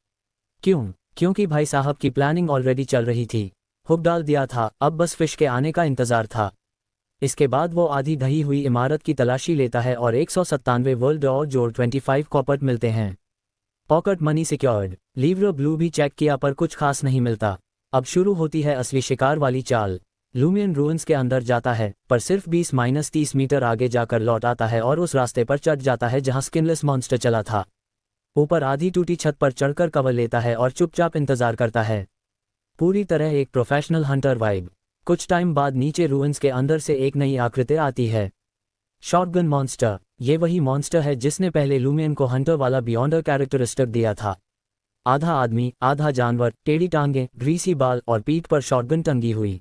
क्यों? क्योंकि भाई साहब की प्लानिंग ऑलरेडी चल रही थी। हुक डाल दिया था, अब बस फिश के आने का इंतजार था। इसके बाद वो आधी ढही हुई इमारत की तलाशी लेता है और 197 वर्ल्ड और जोड़ 25 कॉपर मिलते हैं। Pocket money secured. लीवर ब्लू भी चेक किया पर कुछ खास नहीं मिलता। अब शुरू होती है असली शिकार वाली चाल। लूमियन रूइंस के अंदर जाता है, पर सिर्फ 20-30 मीटर आगे जाकर लौट आता है और उस रास्ते पर चढ़ जाता है जहां स्किनलेस मॉन्स्टर चला था। ऊपर आधी टूटी छत पर चढ़कर कवर लेता है और चुपचाप इंतजार करता है। पूरी तरह एक प्रोफेशनल हंटर वाइब। कुछ टाइम बाद नीचे रूइंस के अंदर से एक नई आकृति आती है। Shotgun monster. ये वही मॉन्स्टर है जिसने पहले लूमियन को हंटर वाला बियॉन्डर कैरेक्टरिस्टिक दिया था। आधा आदमी आधा जानवर, टेढ़ी टांगें, ग्रीसी बाल और पीठ पर शॉटगन टंगी हुई।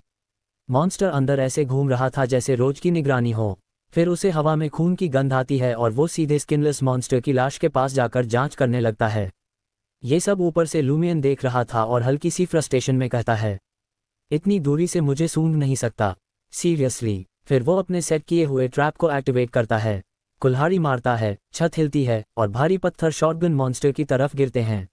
मॉन्स्टर अंदर ऐसे घूम रहा था जैसे रोज की निगरानी हो। फिर उसे हवा में खून की गंध आती है और वो सीधे स्किनलेस मॉन्स्टर की लाश के पास जाकर जांच करने लगता है। ये सब ऊपर से लूमियन देख रहा था और हल्की सी फ्रस्ट्रेशन में कहता है, इतनी दूरी से मुझे सूंघ नहीं सकता, सीरियसली। फिर वो अपने सेट किए हुए ट्रैप को एक्टिवेट करता है। कुल्हाड़ी मारता है, छत हिलती है और भारी पत्थर शॉटगन मॉन्स्टर की तरफ गिरते हैं।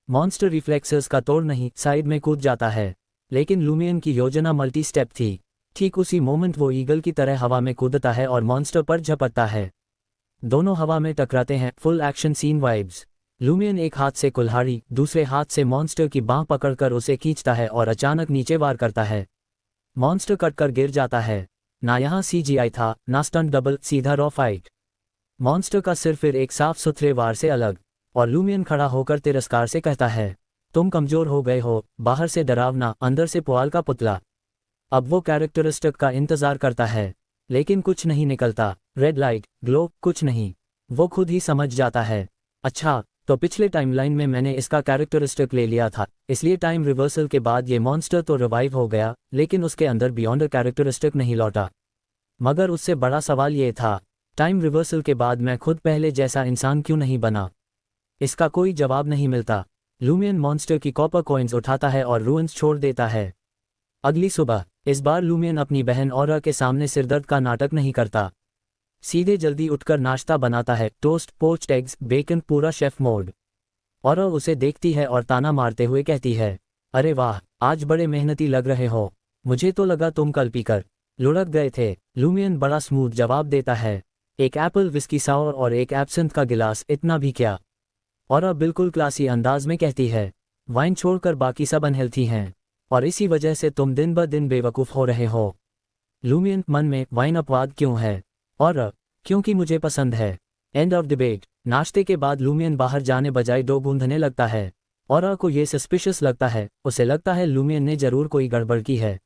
मॉन्स्टर रिफ्लेक्सेस का तोड़ नहीं, साइड में कूद जाता है। लेकिन लूमियन की योजना मल्टी स्टेप थी। ठीक उसी मोमेंट वो ईगल की तरह हवा में कूदता है और मॉन्स्टर पर झपटता है। दोनों हवा में टकराते हैं, full action scene vibes. Lumian एक हाथ से कुल्हाड़ी, दूसरे हाथ से मॉन्स्टर की बांह पकड़कर उसे खींचता है और अचानक नीचे वार करता है। मॉन्स्टर कटकर गिर जाता है। ना यहाँ CGI था, ना स्टंट डबल, सीधा रॉ फाइट। मॉन्स्टर का सिर फिर एक साफ सुथरे वार से अलग। और लूमियन खड़ा होकर तिरस्कार से कहता है, तुम कमजोर हो गए हो, बाहर से डरावना, अंदर से पुआल का पुतला। अब वो कैरेक्टरिस्टिक का इंतजार करता है, लेकिन कुछ नहीं निकलता। रेड लाइट, ग्लो, कुछ नहीं। वो खुद ही समझ जाता है, अच्छा तो पिछले टाइमलाइन में मैंने इसका कैरेक्टरिस्टिक ले लिया था, इसलिए टाइम रिवर्सल के बाद ये मॉन्स्टर तो रिवाइव हो गया, लेकिन उसके अंदर बियॉन्डर कैरेक्टरिस्टिक नहीं लौटा। मगर उससे बड़ा सवाल ये था, टाइम रिवर्सल के बाद मैं खुद पहले जैसा इंसान क्यों नहीं बना? इसका कोई जवाब नहीं मिलता। लूमियन मॉन्स्टर की कॉपर कॉइन्स उठाता है और रूइंस छोड़ देता है। अगली सुबह, इस बार लूमियन अपनी बहन ऑरा के सामने सिरदर्द का नाटक नहीं करता। सीधे जल्दी उठकर नाश्ता बनाता है, टोस्ट, पोच्ड एग्स, बेकन, पूरा शेफ मोड। ऑरा उसे देखती है और ताना मारते हुए कहती है, अरे वाह, आज बड़े मेहनती लग रहे हो, मुझे तो लगा तुम कल पीकर लुढ़क गए थे। लूमियन बड़ा स्मूथ जवाब देता है, एक एप्पल विस्की सावर और एक एब्सिंथ का गिलास, इतना भी क्या? ऑरा बिल्कुल क्लासी अंदाज में कहती है, वाइन छोड़कर बाकी सब अनहेल्थी हैं, और इसी वजह से तुम दिन ब दिन बेवकूफ़ हो रहे हो। लूमियन मन में, वाइन अपवाद क्यों है? और क्योंकि मुझे पसंद है। End of debate. नाश्ते के बाद लूमियन बाहर जाने बजाय डो गूंधने लगता है। ऑरा को ये सस्पिशियस लगता है, उसे लगता है लूमियन ने जरूर कोई गड़बड़ की है।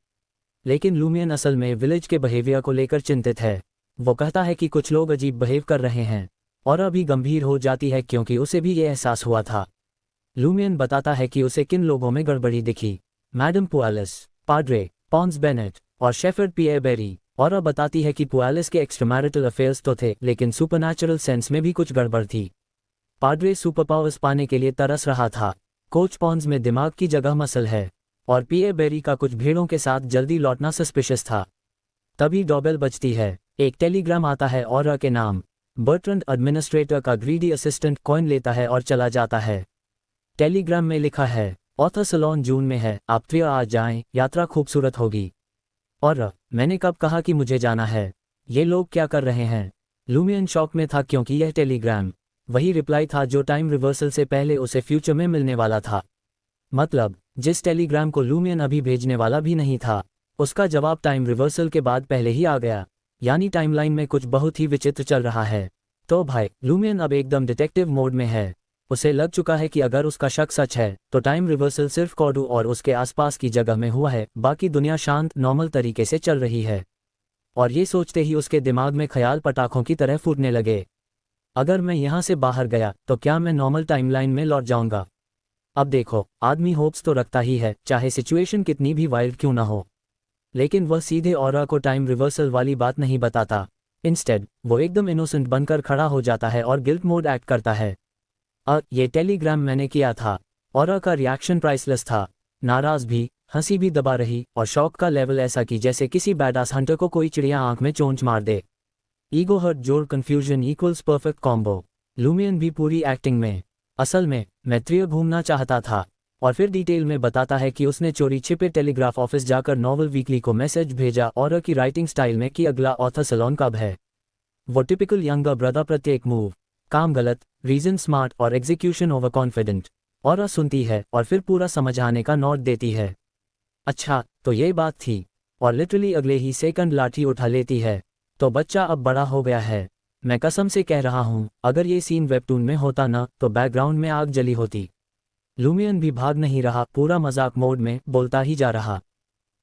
लेकिन लूमियन असल में विलेज के बिहेवियर को लेकर चिंतित है। वो कहता है कि कुछ लोग अजीब बिहेव कर रहे हैं। ऑरा भी गंभीर हो जाती है क्योंकि उसे भी ये एहसास हुआ था। लूमियन बताता है कि उसे किन लोगों में गड़बड़ी दिखी, मैडम पुआलिस, पाड्रे, पॉन्स बेनेट और शेफर्ड पियर बेरी। ऑरा बताती है कि पुआलिस के एक्स्ट्रामैरिटल अफेयर्स तो थे, लेकिन सुपरनैचुरल सेंस में भी कुछ गड़बड़ थी। पाड्रे सुपर पावर्स पाने के लिए तरस रहा था। कोच पॉन्स में दिमाग की जगह मसल है, और पियर बेरी का कुछ भीड़ों के साथ जल्दी लौटना सस्पिशियस था। तभी डॉबेल बजती है। एक टेलीग्राम आता है ऑरा के नाम। बर्ट्रंड एडमिनिस्ट्रेटर का ग्रीडी असिस्टेंट कॉइन लेता है और चला जाता है। टेलीग्राम में लिखा है, ऑथर सलोन जून में है, आप 3 आ जाएं, यात्रा खूबसूरत होगी। और मैंने कब कहा कि मुझे जाना है? ये लोग क्या कर रहे हैं? लूमियन शॉक में था क्योंकि यह टेलीग्राम वही रिप्लाई था जो टाइम रिवर्सल से पहले उसे फ्यूचर में मिलने वाला था। मतलब, जिस टेलीग्राम को लूमियन अभी भेजने वाला भी नहीं था, उसका जवाब टाइम रिवर्सल के बाद पहले ही आ गया। यानी टाइमलाइन में कुछ बहुत ही विचित्र चल रहा है। तो भाई, लूमियन अब एकदम डिटेक्टिव मोड में है। उसे लग चुका है कि अगर उसका शक सच है, तो टाइम रिवर्सल सिर्फ कॉडू और उसके आसपास की जगह में हुआ है, बाकी दुनिया शांत, नॉर्मल तरीके से चल रही है। और ये सोचते ही उसके दिमाग में ख्याल पटाखों की तरह फूटने लगे। अगर मैं यहाँ से बाहर गया, तो क्या मैं नॉर्मल टाइमलाइन में लौट जाऊंगा? अब देखो, आदमी होप्स तो रखता ही है, चाहे सिचुएशन कितनी भी वाइल्ड क्यों ना हो। लेकिन वह सीधे ऑरा को टाइम रिवर्सल वाली बात नहीं बताता। इंस्टेड वो एकदम इनोसेंट बनकर खड़ा हो जाता है और गिल्ट मोड एक्ट करता है। ये टेलीग्राम मैंने किया था। और का रिएक्शन प्राइसलेस था। नाराज भी, हंसी भी दबा रही, और शौक का लेवल ऐसा कि जैसे किसी बैडास हंटर को कोई चिड़िया आंख में चोंच मार दे। ईगो हर्ट जोड़ confusion equals perfect combo. Lumion भी पूरी एक्टिंग में। असल में मैं त्रिय घूमना चाहता था। और फिर डिटेल में बताता है कि उसने चोरी छिपे टेलीग्राफ ऑफिस जाकर नॉवल वीकली को मैसेज भेजा और की राइटिंग स्टाइल में कि अगला ऑथर सैलून कब है। वो टिपिकल यंगर ब्रदर, प्रत्येक मूव काम गलत, रीजन स्मार्ट और एग्जीक्यूशन ओवर कॉन्फिडेंट। और सुनती है और फिर पूरा समझ आने का नोट देती है। अच्छा तो ये बात थी। और लिटरली अगले ही सेकंड लाठी उठा लेती है। तो बच्चा अब बड़ा हो गया है। मैं कसम से कह रहा हूँ, अगर ये सीन वेबटून में होता ना तो बैकग्राउंड में आग जली होती। लूमियन भी भाग नहीं रहा, पूरा मजाक मोड में बोलता ही जा रहा।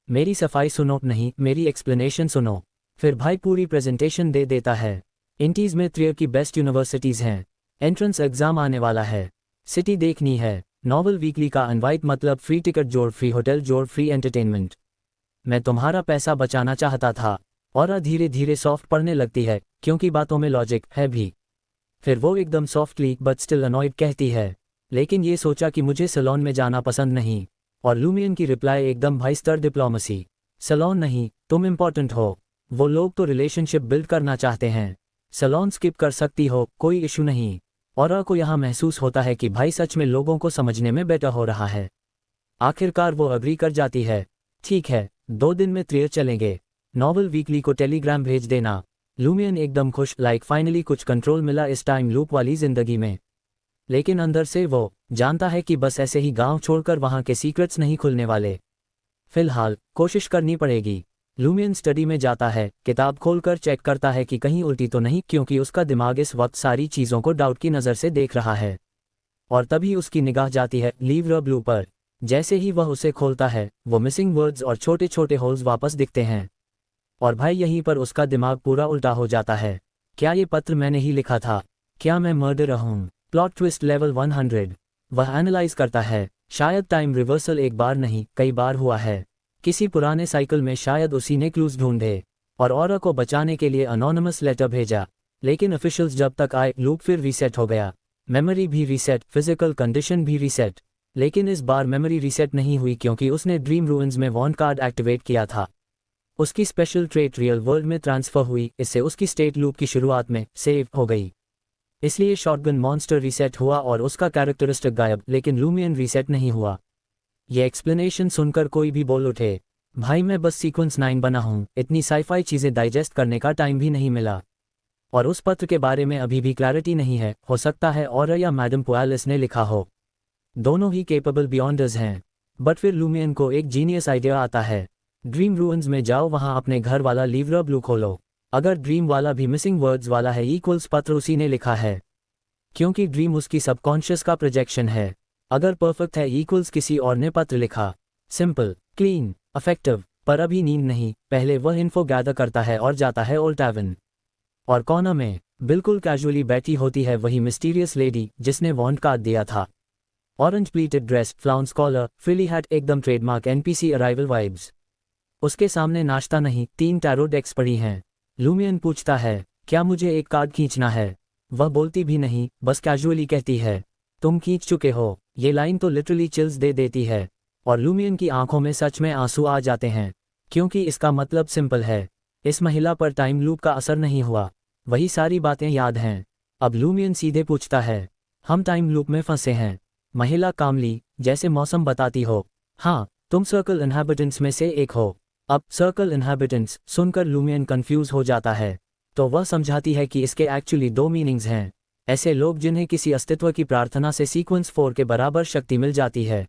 मेरी सफाई सुनो, नहीं मेरी एक्सप्लेनेशन सुनो। फिर भाई पूरी प्रेजेंटेशन दे देता है। इंटीज में त्रियर की बेस्ट यूनिवर्सिटीज़ हैं। एंट्रेंस एग्जाम आने वाला है। सिटी देखनी है। नॉवल वीकली का इनवाइट मतलब फ्री टिकट जोड़, फ्री होटल जोड़, फ्री एंटरटेनमेंट। मैं तुम्हारा पैसा बचाना चाहता था। और धीरे धीरे सॉफ्ट पड़ने लगती है, क्योंकि बातों में लॉजिक है भी। फिर वो एकदम सॉफ्टली बट स्टिल अनॉयड कहती है, लेकिन ये सोचा कि मुझे सैलून में जाना पसंद नहीं। और लूमियन की रिप्लाई एकदम भाई स्तर डिप्लोमेसी। सैलून नहीं, तुम इम्पोर्टेंट हो। वो लोग तो रिलेशनशिप बिल्ड करना चाहते हैं। सैलून स्किप कर सकती हो, कोई इशू नहीं। और को यहाँ महसूस होता है कि भाई सच में लोगों को समझने में बेटर हो रहा है। आखिरकार वो अग्री कर जाती है। ठीक है, 2 दिन में त्रियर चलेंगे। नॉवल वीकली को टेलीग्राम भेज देना। लूमियन एकदम खुश, लाइक फाइनली कुछ कंट्रोल मिला इस टाइम लूप वाली जिंदगी में। लेकिन अंदर से वो जानता है कि बस ऐसे ही गांव छोड़कर वहां के सीक्रेट्स नहीं खुलने वाले। फिलहाल कोशिश करनी पड़ेगी। लूमियन स्टडी में जाता है, किताब खोलकर चेक करता है कि कहीं उल्टी तो नहीं, क्योंकि उसका दिमाग इस वक्त सारी चीज़ों को डाउट की नज़र से देख रहा है। और तभी उसकी निगाह जाती है लीव ब्लू पर। जैसे ही वह उसे खोलता है, वो मिसिंग वर्ड्स और छोटे छोटे होल्स वापस दिखते हैं। और भाई यहीं पर उसका दिमाग पूरा उल्टा हो जाता है। क्या ये पत्र मैंने ही लिखा था? क्या मैं मर्डर हूँ? Plot twist level 100। वह एनालाइज करता है, शायद टाइम रिवर्सल एक बार नहीं कई बार हुआ है। किसी पुराने साइकिल में शायद उसी ने क्लूज ढूंढे और औरा को बचाने के लिए अनोनिमस लेटर भेजा। लेकिन ऑफिशियल्स जब तक आए, लूप फिर रीसेट हो गया। मेमोरी भी रीसेट, फिजिकल कंडीशन भी रीसेट। लेकिन इस बार मेमोरी रीसेट नहीं हुई, क्योंकि उसने ड्रीम रूइंस में वॉन्ट कार्ड एक्टिवेट किया था। उसकी स्पेशल ट्रेट रियल वर्ल्ड में ट्रांसफर हुई, इससे उसकी स्टेट लूप की शुरुआत में सेव हो गई। इसलिए शॉटगन मॉन्स्टर रीसेट हुआ और उसका कैरेक्टरिस्टिक गायब, लेकिन लूमियन रीसेट नहीं हुआ। ये एक्सप्लेनेशन सुनकर कोई भी बोल उठे, भाई मैं बस सीक्वेंस 9 बना हूँ, इतनी साइफाई चीज़ें डाइजेस्ट करने का टाइम भी नहीं मिला। और उस पत्र के बारे में अभी भी क्लैरिटी नहीं है, हो सकता है और या मैडम पुआलिस ने लिखा हो। दोनों ही केपेबल बियॉन्डर्स हैं। बट फिर लूमियन को एक जीनियस आइडिया आता है। ड्रीम रूइंस में जाओ, वहाँ अपने घर वाला लीवर ब्लू खोलो। अगर ड्रीम वाला भी मिसिंग वर्ड्स वाला है, इक्वल्स पत्र उसी ने लिखा है, क्योंकि ड्रीम उसकी सबकॉन्शियस का प्रोजेक्शन है। अगर परफेक्ट है, इक्वल्स किसी और ने पत्र लिखा। Simple, clean, affective. पर अभी नींद नहीं, पहले वह इन्फो गैदर करता है और जाता है ओल्ड टैवन। और कॉर्नर में बिल्कुल कैजुअली बैठी होती है वही मिस्टीरियस लेडी जिसने वॉन्ट कार्ड दिया था। Orange pleated dress, flounce collar, frilly hat, एकदम ट्रेडमार्क एनपीसी अराइवल वाइब्स। उसके सामने नाश्ता नहीं, 3 टैरो डेक्स पड़ी हैं। लूमियन पूछता है, क्या मुझे एक कार्ड खींचना है? वह बोलती भी नहीं, बस कैजुअली कहती है, तुम खींच चुके हो। ये लाइन तो लिटरली चिल्स दे देती है। और लूमियन की आंखों में सच में आंसू आ जाते हैं, क्योंकि इसका मतलब सिंपल है, इस महिला पर टाइम लूप का असर नहीं हुआ। वही सारी बातें याद हैं। अब लूमियन सीधे पूछता है, हम टाइम लूप में फंसे हैं? महिला कामली, जैसे मौसम बताती हो, हाँ तुम सर्कल इनहैबिटेंट्स में से एक हो। अब सर्कल इनहैबिटेंट्स सुनकर लूमियन कंफ्यूज हो जाता है। तो वह समझाती है कि इसके एक्चुअली 2 मीनिंग्स हैं। ऐसे लोग जिन्हें किसी अस्तित्व की प्रार्थना से सीक्वेंस 4 के बराबर शक्ति मिल जाती है।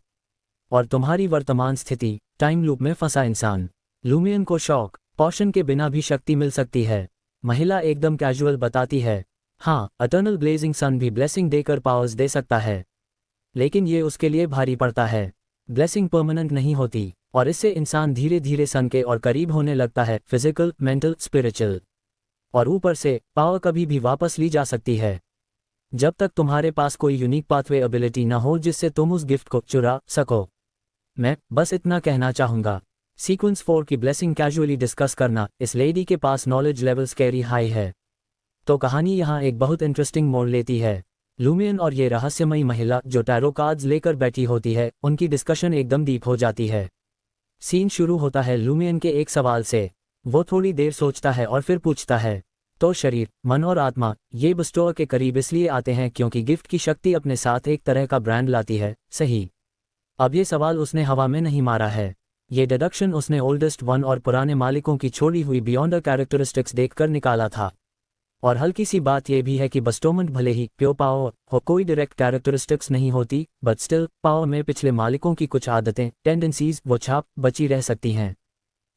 और तुम्हारी वर्तमान स्थिति, टाइम लूप में फंसा इंसान। लूमियन को शॉक, पोशन के बिना भी शक्ति मिल सकती है। महिला एकदम कैजुअल बताती है, हाँ अटर्नल ब्लेजिंग सन भी ब्लेसिंग देकर पावर्स दे सकता है, लेकिन ये उसके लिए भारी पड़ता है। ब्लेसिंग परमानेंट नहीं होती, और इससे इंसान धीरे धीरे सन के और करीब होने लगता है, फिजिकल, मेंटल, स्पिरिचुअल। और ऊपर से पावर कभी भी वापस ली जा सकती है, जब तक तुम्हारे पास कोई यूनिक पाथवे एबिलिटी न हो जिससे तुम उस गिफ्ट को चुरा सको। मैं बस इतना कहना चाहूँगा, सीक्वेंस 4 की ब्लेसिंग कैजुअली डिस्कस करना, इस लेडी के पास नॉलेज लेवल स्कैरी हाई है। तो कहानी यहाँ एक बहुत इंटरेस्टिंग मोड़ लेती है। लूमियन और ये रहस्यमयी महिला जो टैरो कार्ड्स लेकर बैठी होती है, उनकी डिस्कशन एकदम डीप हो जाती है। सीन शुरू होता है लूमियन के एक सवाल से। वो थोड़ी देर सोचता है और फिर पूछता है, तो शरीर, मन और आत्मा ये बस्टोर के करीब इसलिए आते हैं क्योंकि गिफ्ट की शक्ति अपने साथ एक तरह का ब्रांड लाती है, सही? अब ये सवाल उसने हवा में नहीं मारा है। ये डिडक्शन उसने ओल्डेस्ट वन और पुराने मालिकों की छोड़ी हुई बियॉन्ड कैरेक्टरिस्टिक्स देखकर निकाला था। और हल्की सी बात यह भी है कि बस्टोमेंट भले ही प्योर पावर हो, कोई डायरेक्ट कैरेक्टरिस्टिक्स नहीं होती, बट स्टिल पावर में पिछले मालिकों की कुछ आदतें, टेंडेंसीज, वो छाप बची रह सकती हैं।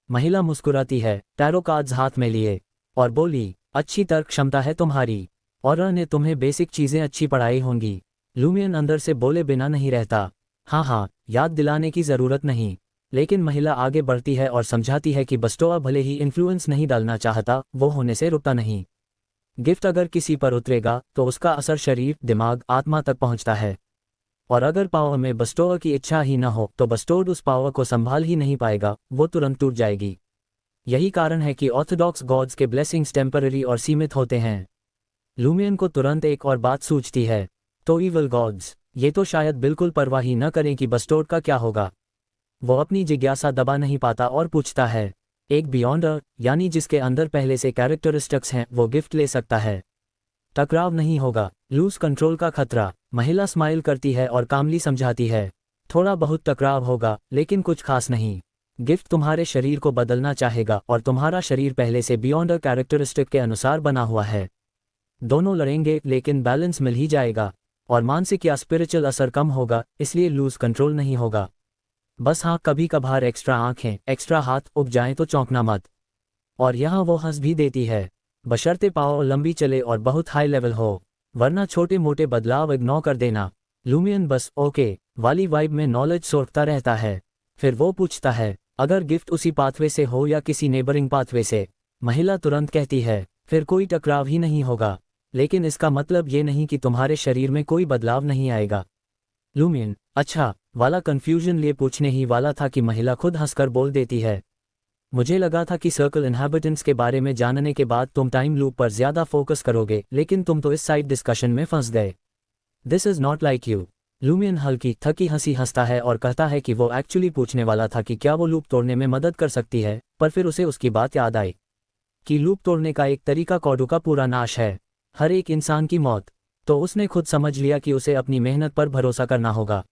महिला मुस्कुराती है, टैरो कार्ड्स हाथ में लिए, और बोली, अच्छी तर्क क्षमता है तुम्हारी, और ने तुम्हें बेसिक चीज़ें अच्छी पढ़ाई होंगी। लूमियन अंदर से बोले बिना नहीं रहता, हाँ, याद दिलाने की ज़रूरत नहीं। लेकिन महिला आगे बढ़ती है और समझाती है कि बस्टोआ भले ही इन्फ्लुएंस नहीं डालना चाहता, वो होने से रुकता नहीं। गिफ्ट अगर किसी पर उतरेगा तो उसका असर शरीर, दिमाग, आत्मा तक पहुंचता है। और अगर पावर में बस्टोर की इच्छा ही न हो तो बस्टोर्ड उस पावर को संभाल ही नहीं पाएगा, वो तुरंत टूट जाएगी। यही कारण है कि ऑर्थोडॉक्स गॉड्स के ब्लेसिंग्स टेम्पररी और सीमित होते हैं। लूमियन को तुरंत एक और बात सूझती है, तो ईवल गॉड्स, ये तो शायद बिल्कुल परवाह ही न करें कि बस्टोर्ड का क्या होगा। वो अपनी जिज्ञासा दबा नहीं पाता और पूछता है, एक बियॉन्डर, यानी जिसके अंदर पहले से कैरेक्टरिस्टिक्स हैं, वो गिफ्ट ले सकता है? टकराव नहीं होगा, लूज कंट्रोल का खतरा। महिला स्माइल करती है और कामली समझाती है, थोड़ा बहुत टकराव होगा, लेकिन कुछ खास नहीं। गिफ्ट तुम्हारे शरीर को बदलना चाहेगा और तुम्हारा शरीर पहले से बियॉन्डर कैरेक्टरिस्टिक के अनुसार बना हुआ है। दोनों लड़ेंगे लेकिन बैलेंस मिल ही जाएगा, और मानसिक या स्पिरिचुअल असर कम होगा, इसलिए लूज कंट्रोल नहीं होगा। बस हाँ, कभी कभार एक्स्ट्रा आंखें, एक्स्ट्रा हाथ उग जाएं तो चौंकना मत। और यहाँ वो हंस भी देती है, बशर्ते पावर लंबी चले और बहुत हाई लेवल हो, वरना छोटे मोटे बदलाव इग्नोर कर देना। लूमियन बस ओके वाली वाइब में नॉलेज सोचता रहता है। फिर वो पूछता है, अगर गिफ्ट उसी पाथवे से हो या किसी नेबरिंग पाथवे से? महिला तुरंत कहती है, फिर कोई टकराव ही नहीं होगा, लेकिन इसका मतलब ये नहीं कि तुम्हारे शरीर में कोई बदलाव नहीं आएगा। लूमियन, अच्छा वाला कंफ्यूजन लिए पूछने ही वाला था कि महिला खुद हंसकर बोल देती है, मुझे लगा था कि सर्कल इनहैबिटेंट्स के बारे में जानने के बाद तुम टाइम लूप पर ज्यादा फोकस करोगे, लेकिन तुम तो इस साइड डिस्कशन में फंस गए। This is not like you. Lumion हल्की थकी हंसी हंसता है और कहता है कि वो एक्चुअली पूछने वाला था कि क्या वो लूप तोड़ने में मदद कर सकती है, पर फिर उसे उसकी बात याद आई कि लूप तोड़ने का एक तरीका कॉडू का पूरा नाश है, हर एक इंसान की मौत। तो उसने खुद समझ लिया कि उसे अपनी मेहनत पर भरोसा करना होगा।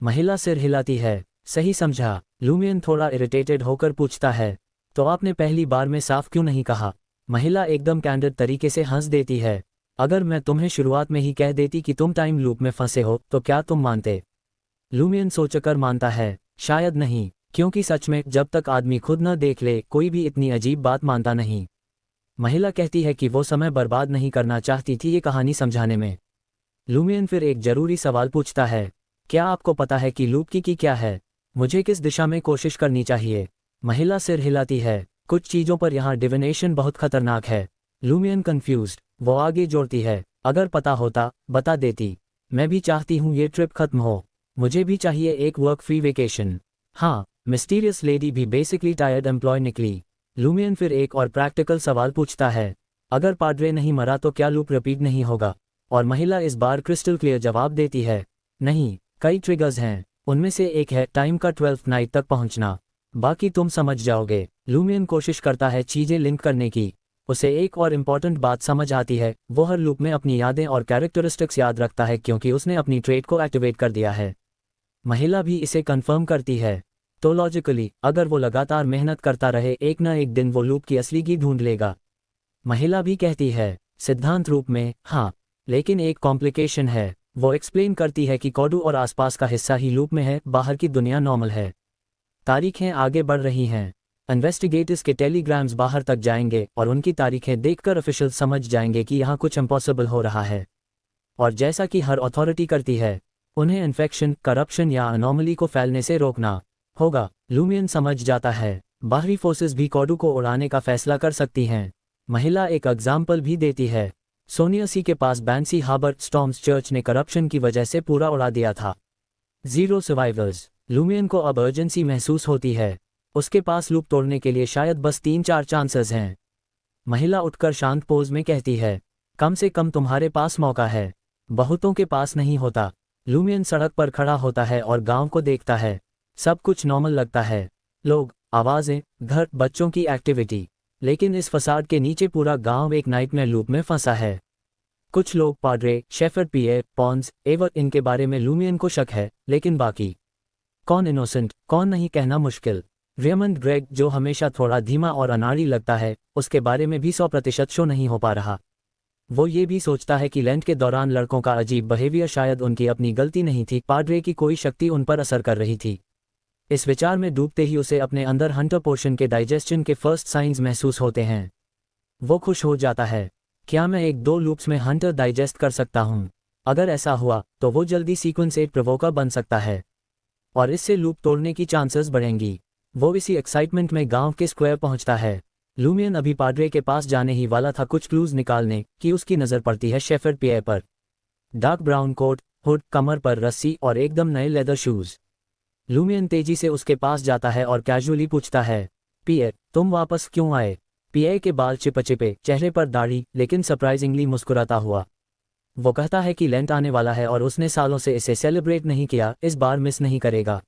महिला सिर हिलाती है, सही समझा। लूमियन थोड़ा इरिटेटेड होकर पूछता है, तो आपने पहली बार में साफ क्यों नहीं कहा? महिला एकदम कैंडिड तरीके से हंस देती है, अगर मैं तुम्हें शुरुआत में ही कह देती कि तुम टाइम लूप में फंसे हो तो क्या तुम मानते? लूमियन सोचकर मानता है, शायद नहीं, क्योंकि सच में जब तक आदमी खुद न देख ले कोई भी इतनी अजीब बात मानता नहीं। महिला कहती है कि वो समय बर्बाद नहीं करना चाहती थी ये कहानी समझाने में। लूमियन फिर एक जरूरी सवाल पूछता है, क्या आपको पता है कि लूप की क्या है? मुझे किस दिशा में कोशिश करनी चाहिए? महिला सिर हिलाती है, कुछ चीज़ों पर यहाँ डिविनेशन बहुत खतरनाक है। लूमियन कंफ्यूज्ड, वो आगे जोड़ती है, अगर पता होता बता देती। मैं भी चाहती हूँ ये ट्रिप खत्म हो, मुझे भी चाहिए एक वर्क फ्री वेकेशन। हाँ, मिस्टीरियस लेडी भी बेसिकली टायर्ड एम्प्लॉय निकली। लूमियन फिर एक और प्रैक्टिकल सवाल पूछता है, अगर पाड्रे नहीं मरा तो क्या लूप रिपीट नहीं होगा? और महिला इस बार क्रिस्टल क्लियर जवाब देती है, नहीं, कई ट्रिगर्स हैं, उनमें से एक है टाइम का 12th नाइट तक पहुंचना, बाकी तुम समझ जाओगे। लूमियन कोशिश करता है चीजें लिंक करने की। उसे एक और इम्पॉर्टेंट बात समझ आती है, वो हर लूप में अपनी यादें और कैरेक्टरिस्टिक्स याद रखता है क्योंकि उसने अपनी ट्रेट को एक्टिवेट कर दिया है। महिला भी इसे कंफर्म करती है, तो लॉजिकली अगर वो लगातार मेहनत करता रहे एक न एक दिन वो लूप की असली की ढूंढ लेगा। महिला भी कहती है, सिद्धांत रूप में हाँ, लेकिन एक कॉम्प्लिकेशन है। वो एक्सप्लेन करती है कि कॉडू और आसपास का हिस्सा ही लूप में है, बाहर की दुनिया नॉर्मल है। तारीखें आगे बढ़ रही हैं, इन्वेस्टिगेटर्स के टेलीग्राम्स बाहर तक जाएंगे और उनकी तारीखें देखकर ऑफिशियल समझ जाएंगे कि यहाँ कुछ इम्पॉसिबल हो रहा है। और जैसा कि हर अथॉरिटी करती है, उन्हें इन्फेक्शन, करप्शन या अनोमली को फैलने से रोकना होगा। लूमियन समझ जाता है, बाहरी फोर्सेस भी कॉडू को उड़ाने का फैसला कर सकती हैं। महिला एक एग्जाम्पल भी देती है, सोनियासी के पास बैंसी हार्बर स्टॉर्म्स चर्च ने करप्शन की वजह से पूरा उड़ा दिया था। 0 सर्वाइवर्स। लूमियन को अब अर्जेंसी महसूस होती है। उसके पास लूप तोड़ने के लिए शायद बस 3-4 चांसेस हैं। महिला उठकर शांत पोज में कहती है, कम से कम तुम्हारे पास मौका है, बहुतों के पास नहीं होता। लूमियन सड़क पर खड़ा होता है और गांव को देखता है। सब कुछ नॉर्मल लगता है, लोग, आवाजें, घर, बच्चों की एक्टिविटी। लेकिन इस फसाड के नीचे पूरा गांव एक नाइटमेयर लूप में फंसा है। कुछ लोग, पाड्रे, शेफर्ड, पियर, पॉन्स, एवर, इनके बारे में लूमियन को शक है, लेकिन बाकी कौन इनोसेंट, कौन नहीं कहना मुश्किल। रेमंड ग्रेग, जो हमेशा थोड़ा धीमा और अनाड़ी लगता है, उसके बारे में भी 100% शो नहीं हो पा रहा। वो ये भी सोचता है कि लेंट के दौरान लड़कों का अजीब बिहेवियर शायद उनकी अपनी गलती नहीं थी, पाड्रे की कोई शक्ति उन पर असर कर रही थी। इस विचार में डूबते ही उसे अपने अंदर हंटर पोर्शन के डाइजेस्शन के फर्स्ट साइंस महसूस होते हैं। वो खुश हो जाता है, क्या मैं 1-2 लूप्स में हंटर डाइजेस्ट कर सकता हूँ? अगर ऐसा हुआ तो वो जल्दी सीक्वेंस 8 प्रोवोकर बन सकता है और इससे लूप तोड़ने की चांसेस बढ़ेंगी। वो इसी एक्साइटमेंट में गांव के स्क्वायर पहुंचता है। लूमियन अभी पाड्रे के पास जाने ही वाला था कुछ क्लूज निकालने की उसकी नज़र पड़ती है शेफर्ड पियर पर। डार्क ब्राउन कोट, हुड, कमर पर रस्सी और एकदम नए लेदर शूज। लूमियन तेजी से उसके पास जाता है और कैजुअली पूछता है, पियर, तुम वापस क्यों आए? पियर के बाल चिपचिपे, चेहरे पर दाढ़ी, लेकिन सरप्राइजिंगली मुस्कुराता हुआ। वो कहता है कि लेंट आने वाला है और उसने सालों से इसे सेलिब्रेट नहीं किया, इस बार मिस नहीं करेगा।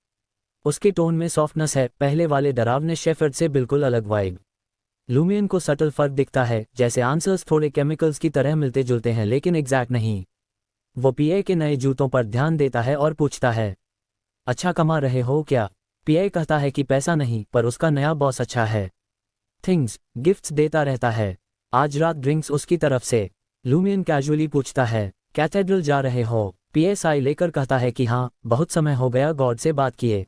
उसके टोन में सॉफ्टनेस है, पहले वाले डरावने शेफर्ड से बिल्कुल अलग वाइब। लूमियन को सटल फर्क दिखता है, जैसे आंसर्स थोड़े केमिकल्स की तरह मिलते जुलते हैं लेकिन एग्जैक्ट नहीं। वो पियर के नए जूतों पर ध्यान देता है और पूछता है, अच्छा कमा रहे हो क्या? पियर कहता है कि पैसा नहीं, पर उसका नया बॉस अच्छा है, थिंग्स, गिफ्ट्स देता रहता है। आज रात ड्रिंक्स उसकी तरफ से। लूमियन कैजुअली पूछता है, कैथेड्रल जा रहे हो? पियर साई लेकर कहता है कि हाँ, बहुत समय हो गया गॉड से बात किए।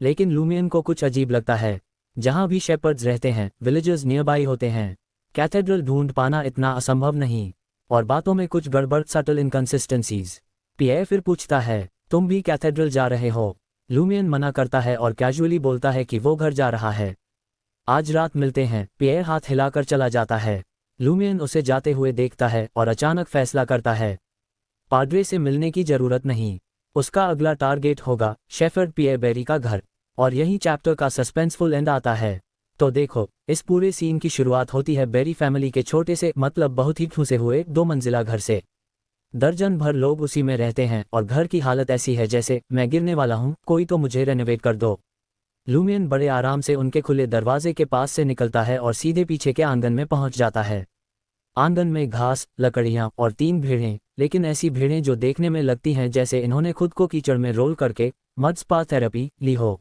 लेकिन लूमियन को कुछ अजीब लगता है। जहाँ भी शेपर्ड्स रहते हैं, विलेजर्स नियरबाई होते हैं। कैथेड्रल ढूंढ पाना इतना असंभव नहीं, और बातों में कुछ गड़बड़, सटल इनकंसिस्टेंसीज। पियर फिर पूछता है, तुम भी कैथेड्रल जा रहे हो? लूमियन मना करता है और कैजुअली बोलता है कि वो घर जा रहा है। आज रात मिलते हैं। पियर हाथ हिलाकर चला जाता है। लूमियन उसे जाते हुए देखता है और अचानक फैसला करता है, पाड्रे से मिलने की जरूरत नहीं। उसका अगला टारगेट होगा शेफर्ड पियर बेरी का घर। और यही चैप्टर का सस्पेंसफुल एंड आता है। तो देखो, इस पूरे सीन की शुरुआत होती है बेरी फैमिली के छोटे से, मतलब बहुत ही ठूसे हुए 2 मंजिला घर से। दर्जन भर लोग उसी में रहते हैं और घर की हालत ऐसी है जैसे मैं गिरने वाला हूँ, कोई तो मुझे रेनोवेट कर दो। लूमियन बड़े आराम से उनके खुले दरवाजे के पास से निकलता है और सीधे पीछे के आंगन में पहुंच जाता है। आंगन में घास, लकड़ियां और 3 भेड़ें, लेकिन ऐसी भेड़ें जो देखने में लगती हैं जैसे इन्होंने खुद को कीचड़ में रोल करके मड स्पा थेरेपी ली हो।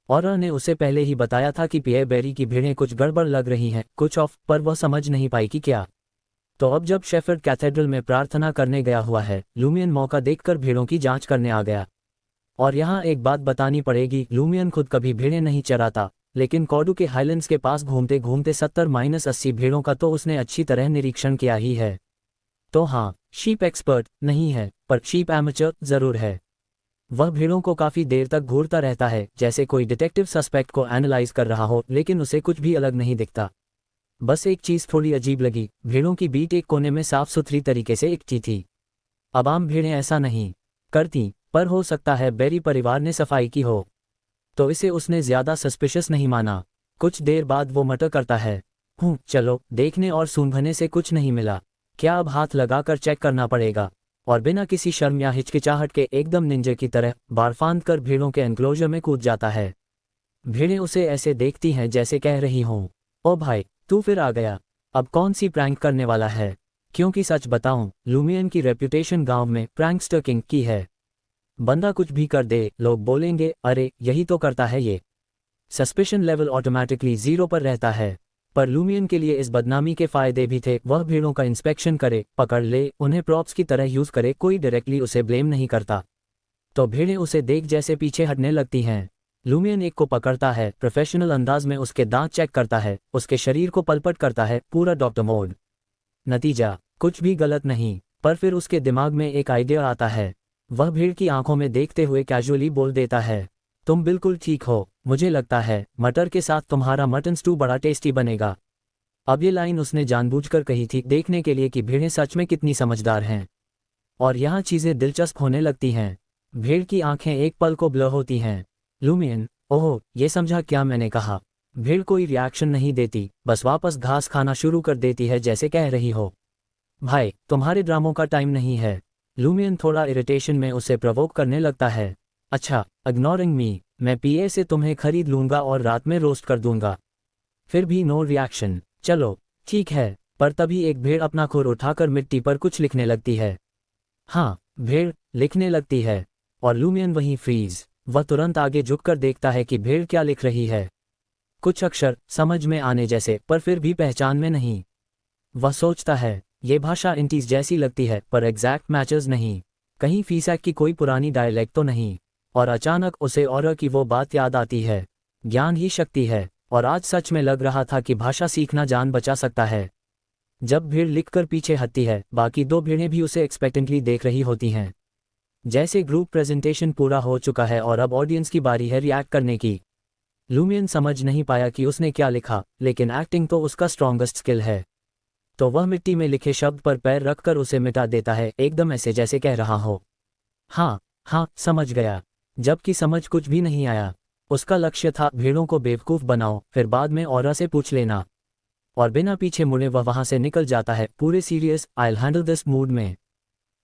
और ने उसे पहले ही बताया था कि पियर बेरी की भेड़ें कुछ गड़बड़ लग रही हैं, कुछ ऑफ, पर वह समझ नहीं पाई कि क्या। तो अब जब शेफर्ड कैथेड्रल में प्रार्थना करने गया हुआ है, लूमियन मौका देखकर भेड़ों की जांच करने आ गया। और यहाँ एक बात बतानी पड़ेगी, लूमियन खुद कभी भेड़ें नहीं चराता, लेकिन कॉडू के हाईलैंड्स के पास घूमते घूमते 70-80 भेड़ों का तो उसने अच्छी तरह निरीक्षण किया ही है। तो हाँ, शीप एक्सपर्ट नहीं है, पर शीप एमेचर जरूर है। वह भेड़ों को काफी देर तक घूरता रहता है, जैसे कोई डिटेक्टिव सस्पेक्ट को एनालाइज कर रहा हो, लेकिन उसे कुछ भी अलग नहीं दिखता। बस एक चीज थोड़ी अजीब लगी, भेड़ों की बीट एक कोने में साफ सुथरी तरीके से एकटी थी। अब आम भेड़ें ऐसा नहीं करती, पर हो सकता है बेरी परिवार ने सफाई की हो, तो इसे उसने ज्यादा सस्पिशियस नहीं माना। कुछ देर बाद वो मटर करता है, चलो देखने और सूंघने से कुछ नहीं मिला, क्या अब हाथ लगाकर चेक करना पड़ेगा? और बिना किसी शर्म या हिचकिचाहट के एकदम निंजे की तरह बार फांद कर भेड़ों के एनक्लोजर में कूद जाता है। भेड़ें उसे ऐसे देखती हैं जैसे कह रही हों, ओ भाई, तू फिर आ गया, अब कौन सी प्रैंक करने वाला है? क्योंकि सच बताऊं, लूमियन की रेप्यूटेशन गांव में प्रैंकस्टर किंग की है। बंदा कुछ भी कर दे, लोग बोलेंगे, अरे यही तो करता है ये। सस्पिशन लेवल ऑटोमेटिकली 0 पर रहता है। पर लूमियन के लिए इस बदनामी के फायदे भी थे। वह भेड़ों का इंस्पेक्शन करे, पकड़ ले, उन्हें प्रॉप्स की तरह यूज करे, कोई डायरेक्टली उसे ब्लेम नहीं करता। तो भेड़ें उसे देख जैसे पीछे हटने लगती हैं। लूमियन एक को पकड़ता है, प्रोफेशनल अंदाज में उसके दांत चेक करता है, उसके शरीर को पलपट करता है, पूरा डॉक्टर मोड। नतीजा कुछ भी गलत नहीं, पर फिर उसके दिमाग में एक आइडिया आता है। वह भीड़ की आंखों में देखते हुए कैजुअली बोल देता है, तुम बिल्कुल ठीक हो, मुझे लगता है मटर के साथ तुम्हारा मटन स्टू बड़ा टेस्टी बनेगा। अब ये लाइन उसने जानबूझकर कही थी, देखने के लिए कि भेड़ें सच में कितनी समझदार हैं। और यहाँ चीजें दिलचस्प होने लगती हैं। भेड़ की आंखें एक पल को ब्लर होती हैं। लूमियन, ओह, ये समझा क्या मैंने कहा? भेड़ कोई रिएक्शन नहीं देती, बस वापस घास खाना शुरू कर देती है जैसे कह रही हो। भाई, तुम्हारे ड्रामों का टाइम नहीं है। लूमियन थोड़ा इरिटेशन में उसे प्रवोक करने लगता है। अच्छा, इग्नोरिंग मी, मैं पीए से तुम्हें खरीद लूंगा और रात में रोस्ट कर दूंगा। फिर भी नो रिएक्शन। चलो ठीक है, पर तभी एक भेड़ अपना खुर उठाकर मिट्टी पर कुछ लिखने लगती है। हाँ, भेड़ लिखने लगती है, और लूमियन वहीं फ्रीज। वह तुरंत आगे झुककर देखता है कि भेड़ क्या लिख रही है। कुछ अक्षर समझ में आने जैसे, पर फिर भी पहचान में नहीं। वह सोचता है, ये भाषा इंटीज जैसी लगती है पर एग्जैक्ट मैचेस नहीं। कहीं फीसैक की कोई पुरानी डायलेक्ट तो नहीं। और अचानक उसे और की वो बात याद आती है, ज्ञान ही शक्ति है। और आज सच में लग रहा था कि भाषा सीखना जान बचा सकता है। जब भीड़ लिखकर पीछे हटती है, बाकी दो भीड़ें भी उसे एक्सपेक्टेंटली देख रही होती हैं। जैसे ग्रुप प्रेजेंटेशन पूरा हो चुका है और अब ऑडियंस की बारी है रिएक्ट करने की। लूमियन समझ नहीं पाया कि उसने क्या लिखा, लेकिन एक्टिंग तो उसका स्ट्रॉन्गेस्ट स्किल है। तो वह मिट्टी में लिखे शब्द पर पैर रखकर उसे मिटा देता है, एकदम ऐसे जैसे कह रहा हो, हाँ हाँ समझ गया, जबकि समझ कुछ भी नहीं आया। उसका लक्ष्य था भीड़ों को बेवकूफ़ बनाओ, फिर बाद में औरा से पूछ लेना। और बिना पीछे मुड़े वह वहां से निकल जाता है, पूरे serious I handle this mood में।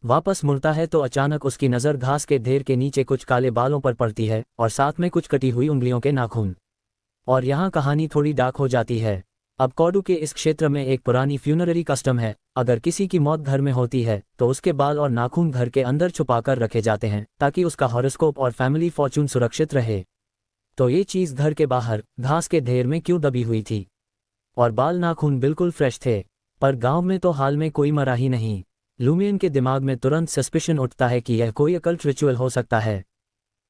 वापस मुड़ता है तो अचानक उसकी नज़र घास के ढेर के नीचे कुछ काले बालों पर पड़ती है, और साथ में कुछ कटी हुई उंगलियों के नाखून। और यहाँ कहानी थोड़ी डार्क हो जाती है। अब कॉडू के इस क्षेत्र में एक पुरानी फ्यूनररी कस्टम है, अगर किसी की मौत घर में होती है तो उसके बाल और नाखून घर के अंदर छुपाकर रखे जाते हैं ताकि उसका हॉरोस्कोप और फैमिली फॉर्चून सुरक्षित रहे। तो ये चीज़ घर के बाहर घास के ढेर में क्यों दबी हुई थी? और बाल नाखून बिल्कुल फ्रेश थे, पर गांव में तो हाल में कोई मरा ही नहीं। लूमियन के दिमाग में तुरंत सस्पिशन उठता है कि यह कोई अकल्ट रिचुअल हो सकता है।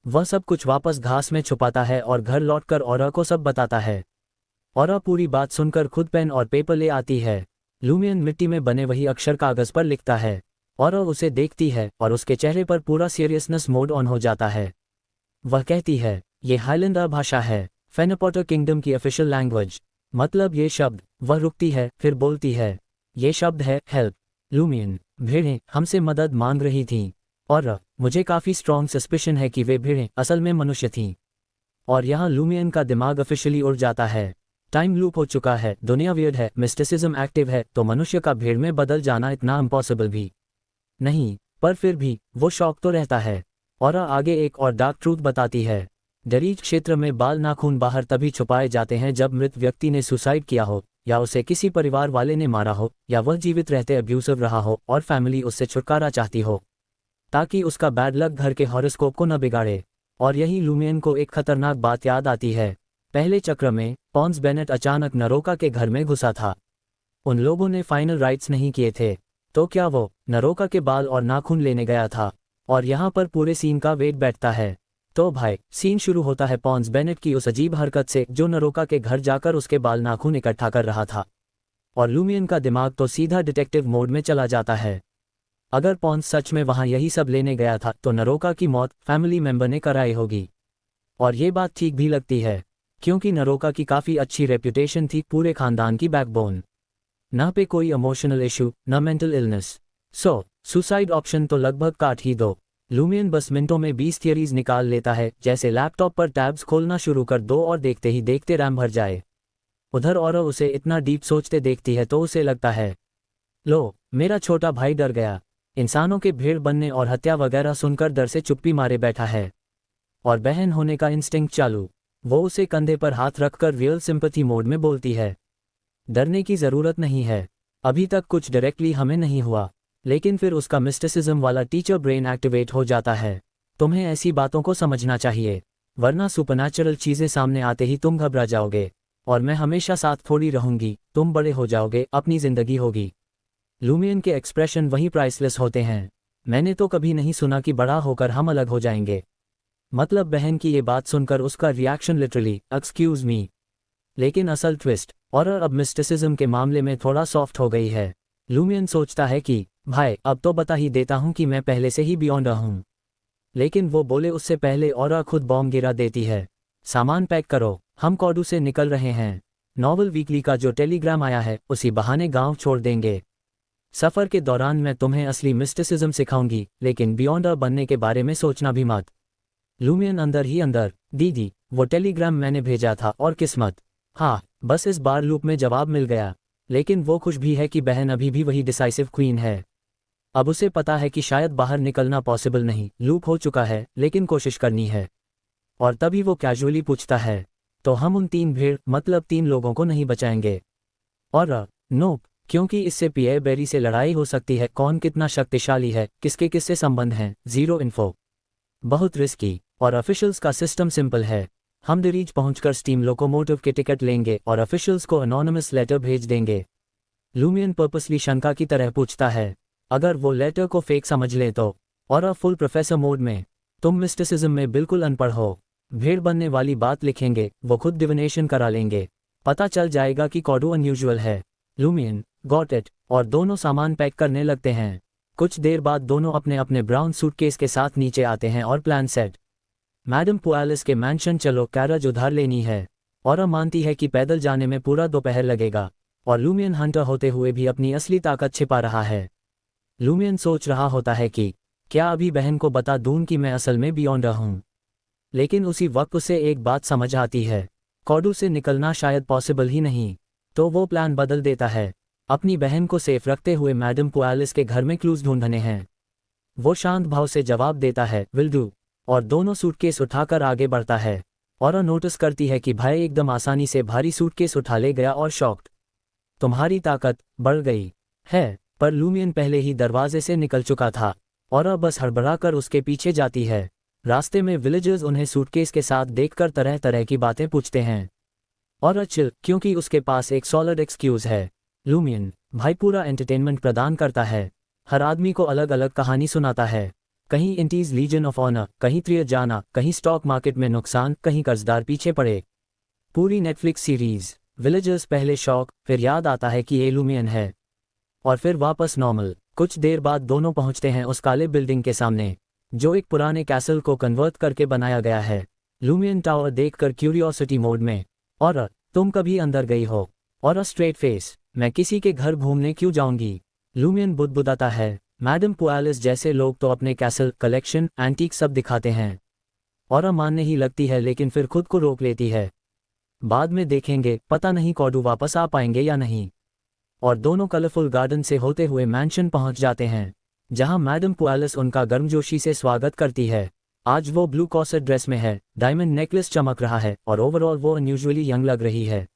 वह सब कुछ वापस घास में छुपाता है और घर लौटकर औरा को सब बताता है। औरा पूरी बात सुनकर खुद पेन और पेपर ले आती है। लूमियन मिट्टी में बने वही अक्षर कागज पर लिखता है। औरा उसे देखती है और उसके चेहरे पर पूरा सीरियसनेस मोड ऑन हो जाता है। वह कहती है, ये हाईलैंडर भाषा है, फेनापोटर किंगडम की ऑफिशियल लैंग्वेज। मतलब ये शब्द। वह रुकती है, फिर बोलती है, ये शब्द है हेल्प। लूमियन, भेड़ें हमसे मदद मांग रही थीं। और मुझे काफ़ी स्ट्रॉन्ग सस्पिशन है कि वे भेड़ें असल में मनुष्य थीं। और यहाँ लूमियन का दिमाग ऑफिशियली उड़ जाता है। टाइम लूप हो चुका है, दुनिया वियर्ड है, मिस्टिसिज्म एक्टिव है, तो मनुष्य का भेड़ में बदल जाना इतना इम्पॉसिबल भी नहीं। पर फिर भी वो शौक तो रहता है। और आगे एक और डार्क ट्रूथ बताती है, डरीज क्षेत्र में बाल नाखून बाहर तभी छुपाए जाते हैं जब मृत व्यक्ति ने सुसाइड किया हो, या उसे किसी परिवार वाले ने मारा हो, या वह जीवित रहते अब्यूसिव रहा हो और फैमिली उससे छुटकारा चाहती हो, ताकि उसका बैड लक घर के हॉरोस्कोप को न बिगाड़े। और यही लूमियन को एक खतरनाक बात याद आती है। पहले चक्र में पॉन्स बेनेट अचानक नरोका के घर में घुसा था। उन लोगों ने फाइनल राइट्स नहीं किए थे, तो क्या वो नरोका के बाल और नाखून लेने गया था? और यहाँ पर पूरे सीन का वेट बैठता है। तो भाई, सीन शुरू होता है पॉन्स बेनेट की उस अजीब हरकत से, जो नरोका के घर जाकर उसके बाल नाखून इकट्ठा कर रहा था। और लूमियन का दिमाग तो सीधा डिटेक्टिव मोड में चला जाता है। अगर पॉन्स सच में वहाँ यही सब लेने गया था तो नरोका की मौत फैमिली मेंबर ने कराई होगी। और ये बात ठीक भी लगती है, क्योंकि नरोका की काफ़ी अच्छी रेप्यूटेशन थी, पूरे खानदान की बैकबोन। ना पे कोई इमोशनल इशू, ना मेंटल इलनेस। सुसाइड ऑप्शन तो लगभग काट ही दो। लूमियन बस मिनटों में 20 थियरीज निकाल लेता है, जैसे लैपटॉप पर टैब्स खोलना शुरू कर दो और देखते ही देखते रैम भर जाए। उधर और उसे इतना डीप सोचते देखती है तो उसे लगता है, लो, मेरा छोटा भाई डर गया। इंसानों के भेड़ बनने और हत्या वगैरह सुनकर डर से चुप्पी मारे बैठा है। और बहन होने का इंस्टिंक्ट चालू। वो उसे कंधे पर हाथ रखकर रियल सिंपैथी मोड में बोलती है, डरने की ज़रूरत नहीं है, अभी तक कुछ डायरेक्टली हमें नहीं हुआ, लेकिन फिर उसका मिस्टिसिज्म वाला टीचर ब्रेन एक्टिवेट हो जाता है। तुम्हें ऐसी बातों को समझना चाहिए, वरना सुपरनैचुरल चीज़ें सामने आते ही तुम घबरा जाओगे। और मैं हमेशा साथ थोड़ी रहूंगी, तुम बड़े हो जाओगे, अपनी ज़िंदगी होगी। लूमियन के एक्सप्रेशन वहीं प्राइसलेस होते हैं। मैंने तो कभी नहीं सुना कि बड़ा होकर हम अलग हो जाएंगे। मतलब बहन की ये बात सुनकर उसका रिएक्शन लिटरली एक्सक्यूज़ मी। लेकिन असल ट्विस्ट और अब मिस्टिसिज्म के मामले में थोड़ा सॉफ्ट हो गई है। लूमियन सोचता है कि भाई, अब तो बता ही देता हूं कि मैं पहले से ही बियॉन्ड हूं। लेकिन वो बोले उससे पहले और खुद बॉम्ब गिरा देती है। सामान पैक करो, हम कॉडू से निकल रहे हैं। नॉवल वीकली का जो टेलीग्राम आया है उसी बहाने गांव छोड़ देंगे। सफ़र के दौरान मैं तुम्हें असली मिस्टिसिज्म सिखाऊंगी, लेकिन बियॉन्डर बनने के बारे में सोचना भी मत। लूमियन अंदर ही अंदर, दीदी वो टेलीग्राम मैंने भेजा था और किस्मत। हाँ, बस इस बार लूप में जवाब मिल गया। लेकिन वो खुश भी है कि बहन अभी भी वही डिसाइसिव क्वीन है। अब उसे पता है कि शायद बाहर निकलना पॉसिबल नहीं, लूप हो चुका है, लेकिन कोशिश करनी है। और तभी वो कैजुअली पूछता है, तो हम उन 3 भीड़ मतलब 3 लोगों को नहीं बचाएंगे? और नोप, क्योंकि इससे पियर बेरी से लड़ाई हो सकती है, कौन कितना शक्तिशाली है, किसके किससे संबंध हैं, जीरो इन्फो। बहुत रिस्की। और ऑफिशियल्स का सिस्टम सिंपल है। हम दिरीज पहुंचकर स्टीम लोकोमोटिव के टिकट लेंगे और ऑफिशियल्स को अनोनिमस लेटर भेज देंगे। लूमियन पर्पसली शंका की तरह पूछता है, अगर वो लेटर को फेक समझ ले तो? और फुल प्रोफेसर मोड में, तुम मिस्टिसिज्म में बिल्कुल अनपढ़ हो। भेड़ बनने वाली बात लिखेंगे, वो खुद डिविनेशन करा लेंगे, पता चल जाएगा कि कॉडू अनयूजुअल है। Lumion, got it. और दोनों सामान पैक करने लगते हैं। कुछ देर बाद दोनों अपने अपने ब्राउन सूटकेस के साथ नीचे आते हैं और प्लान सेट। मैडम पुआलिस के मैंशन चलो, कैरेज उधार लेनी है। और मानती है कि पैदल जाने में पूरा दोपहर लगेगा। और लूमियन हंटर होते हुए भी अपनी असली ताकत छिपा रहा है। लूमियन सोच रहा होता है कि क्या अभी बहन को बता दूं कि मैं असल में बियॉन्डर हूं। लेकिन उसी वक्त उसे एक बात समझ आती है, कॉडू से निकलना शायद पॉसिबल ही नहीं। तो वो प्लान बदल देता है। अपनी बहन को सेफ रखते हुए मैडम पुआलिस के घर में क्लूज ढूंढने हैं। वो शांत भाव से जवाब देता है, विल डू। और दोनों सूटकेस उठाकर आगे बढ़ता है। और नोटिस करती है कि भाई एकदम आसानी से भारी सूटकेस उठा ले गया और शॉक्ड। तुम्हारी ताकत बढ़ गई है। पर लूमियन पहले ही दरवाजे से निकल चुका था। और अब बस हड़बड़ा कर उसके पीछे जाती है। रास्ते में विलेजर्स उन्हें सूटकेस के साथ देखकर तरह तरह की बातें पूछते हैं। और चिल, क्योंकि उसके पास एक सॉलिड एक्सक्यूज है। लूमियन भाई पूरा एंटरटेनमेंट प्रदान करता है। हर आदमी को अलग अलग कहानी सुनाता है। कहीं इंटीज लीजन ऑफ ऑनर, कहीं त्रिय जाना, कहीं स्टॉक मार्केट में नुकसान, कहीं कर्जदार पीछे पड़े। पूरी नेटफ्लिक्स सीरीज। विलेजर्स पहले शौक, फिर याद आता है कि ये लूमियन है। और फिर वापस नॉर्मल। कुछ देर बाद दोनों पहुंचते हैं उस काले बिल्डिंग के सामने, जो एक पुराने कैसल को कन्वर्ट करके बनाया गया है। लूमियन टावर देखकर क्यूरियोसिटी मोड में, और तुम कभी अंदर गई हो? और स्ट्रेट फेस, मैं किसी के घर घूमने क्यों जाऊंगी? लूमियन बुदबुदाता है, मैडम पुआलिस जैसे लोग तो अपने कैसल, कलेक्शन, एंटीक सब दिखाते हैं। और मानने ही लगती है, लेकिन फिर खुद को रोक लेती है। बाद में देखेंगे, पता नहीं कॉडू वापस आ पाएंगे या नहीं। और दोनों कलरफुल गार्डन से होते हुए मैंशन पहुंच जाते हैं, जहां मैडम पुआलिस उनका गर्मजोशी से स्वागत करती है। आज वो ब्लू कॉर्सेट ड्रेस में है, डायमंड नेकलेस चमक रहा है और ओवरऑल वो अनयूजुअली यंग लग रही है।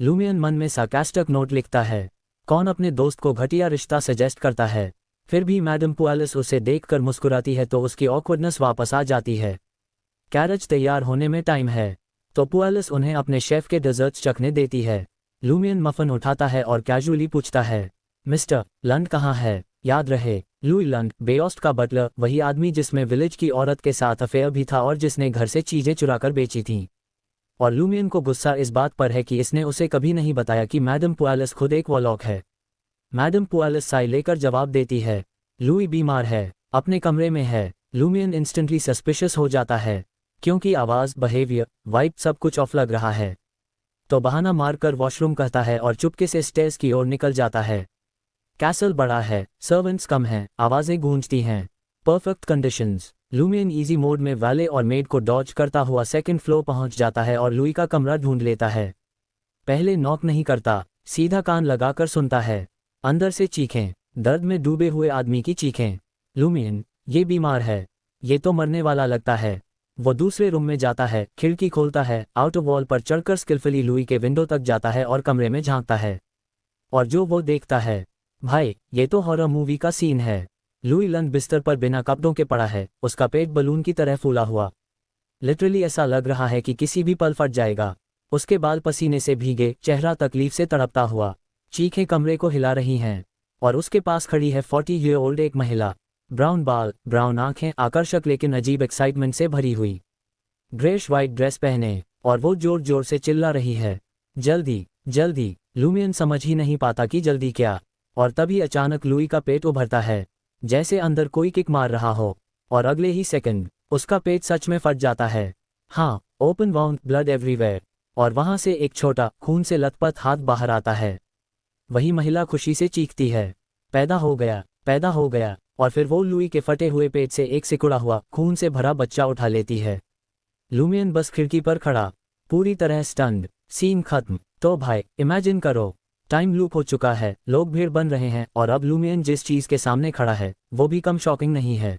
लूमियन मन में सार्कास्टिक नोट लिखता है, कौन अपने दोस्त को घटिया रिश्ता सजेस्ट करता है? फिर भी मैडम पुआलिस उसे देखकर मुस्कुराती है तो उसकी ऑकवर्डनेस वापस आ जाती है। कैरेज तैयार होने में टाइम है, तो पुआलिस उन्हें अपने शेफ के डेजर्ट्स चखने देती है। लूमियन मफन उठाता है और कैजुअली पूछता है, मिस्टर लंड कहाँ है? याद रहे, लुई लंड, बेओस्ट का बटलर, वही आदमी जिसमें विलेज की औरत के साथ अफेयर भी था और जिसने घर से चीजें चुराकर बेची थीं। और लूमियन को गुस्सा इस बात पर है कि इसने उसे कभी नहीं बताया कि मैडम पुआलिस खुद एक वॉलॉक है। मैडम पुआलिस साई लेकर जवाब देती है, लुई बीमार है, अपने कमरे में है। लूमियन इंस्टेंटली सस्पिशियस हो जाता है, क्योंकि आवाज़, बिहेवियर, वाइब सब कुछ ऑफ लग रहा है। तो बहाना मारकर वॉशरूम कहता है और चुपके से स्टेयर्स की ओर निकल जाता है। कैसल बड़ा है, सर्वेंट्स कम हैं, आवाज़ें गूंजती हैं। Perfect conditions. Lumion easy mode में वैले और मेड को डॉज करता हुआ सेकंड फ्लोर पहुंच जाता है और लुई का कमरा ढूंढ लेता है। पहले नॉक नहीं करता, सीधा कान लगाकर सुनता है। अंदर से चीखें, दर्द में डूबे हुए आदमी की चीखें। लूमियन, ये बीमार है, ये तो मरने वाला लगता है। वो दूसरे रूम में जाता है, खिड़की खोलता है, आउट वॉल पर चढ़कर स्किलफुली लुई के विंडो तक जाता है और कमरे में झांकता है। और जो वो देखता है, भाई ये तो हॉरर मूवी का सीन है। लुई लंड बिस्तर पर बिना कपड़ों के पड़ा है, उसका पेट बलून की तरह फूला हुआ। लिटरली ऐसा लग रहा है कि किसी भी पल फट जाएगा। उसके बाल पसीने से भीगे, चेहरा तकलीफ से तड़पता हुआ। चीखें कमरे को हिला रही हैं। और उसके पास खड़ी है 40-year-old एक महिला। ब्राउन बाल, ब्राउन आंखें, आकर्षक लेकिन अजीब एक्साइटमेंट से भरी हुई। ग्रेश वाइट ड्रेस पहने, और वो जोर जोर से चिल्ला रही है, जल्दी जल्दी। लूमियन समझ ही नहीं पाता कि जल्दी क्या। और तभी अचानक लुई का पेट उभरता है, जैसे अंदर कोई किक मार रहा हो। और अगले ही सेकंड उसका पेट सच में फट जाता है। हाँ, ओपन वाउंड, ब्लड एवरीवेयर। और वहां से एक छोटा, खून से लथपथ हाथ बाहर आता है। वही महिला खुशी से चीखती है, पैदा हो गया, पैदा हो गया। और फिर वो लुई के फटे हुए पेट से एक सिकुड़ा हुआ, खून से भरा बच्चा उठा लेती है। लूमियन बस खिड़की पर खड़ा, पूरी तरह स्टन्ड। सीन खत्म। तो भाई इमेजिन करो, टाइम लूप हो चुका है, लोग भीड़ बन रहे हैं और अब लूमियन जिस चीज़ के सामने खड़ा है वो भी कम शॉकिंग नहीं है।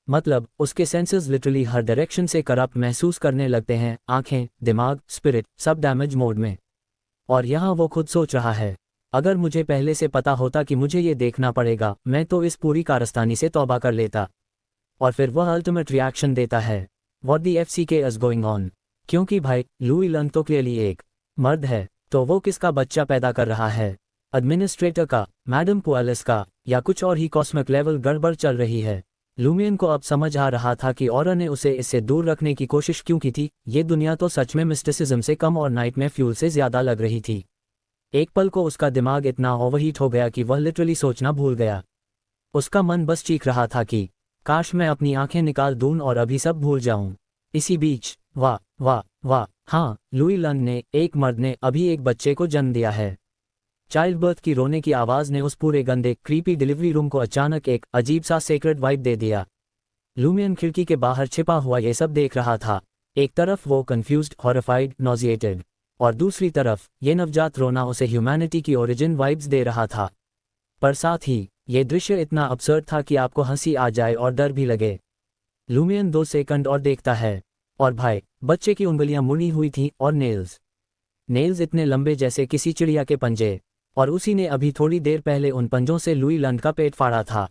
मतलब उसके सेंसेस लिटरली हर डायरेक्शन से करप्ट महसूस करने लगते हैं, आंखें, दिमाग, स्पिरिट सब डैमेज मोड में। और यहाँ वो खुद सोच रहा है, अगर मुझे पहले से पता होता कि मुझे ये देखना पड़ेगा, मैं तो इस पूरी कारस्तानी से तौबा कर लेता। और फिर वह अल्टीमेट रिएक्शन देता है, what the FCK is going on. क्योंकि भाई लुई लन तो क्लियरली एक मर्द है, तो वो किसका बच्चा पैदा कर रहा है? एडमिनिस्ट्रेटर का, मैडम पुआलिस का, या कुछ और ही कॉस्मिक लेवल गड़बड़ चल रही है। लूमियन को अब समझ आ रहा था कि ऑरा ने उसे इससे दूर रखने की कोशिश क्यों की थी। ये दुनिया तो सच में मिस्टिसिज्म से कम और नाइट में फ्यूल से ज्यादा लग रही थी। एक पल को उसका दिमाग इतना ओवरहीट हो गया कि वह लिटरली सोचना भूल गया। उसका मन बस चीख रहा था कि काश मैं अपनी आंखें निकाल दूं और अभी सब भूल जाऊं। इसी बीच वाह वाह वाह, हाँ, लुई लन ने, एक मर्द ने अभी एक बच्चे को जन्म दिया है। चाइल्ड बर्थ की रोने की आवाज़ ने उस पूरे गंदे क्रीपी डिलीवरी रूम को अचानक एक अजीब सा सेक्रेट वाइब दे दिया। लूमियन खिड़की के बाहर छिपा हुआ ये सब देख रहा था। एक तरफ वो कंफ्यूज्ड, हॉरिफाइड, नॉजिएटेड, और दूसरी तरफ ये नवजात रोना उसे ह्यूमैनिटी की ओरिजिन वाइब्स दे रहा था। पर साथ ही ये दृश्य इतना absurd था कि आपको हंसी आ जाए और डर भी लगे। लूमियन 2 सेकंड और देखता है, और भाई बच्चे की उंगलियां मुड़ी हुई थीं और नेल्स इतने लंबे जैसे किसी चिड़िया के पंजे। और उसी ने अभी थोड़ी देर पहले उन पंजों से लुई लंड का पेट फाड़ा था।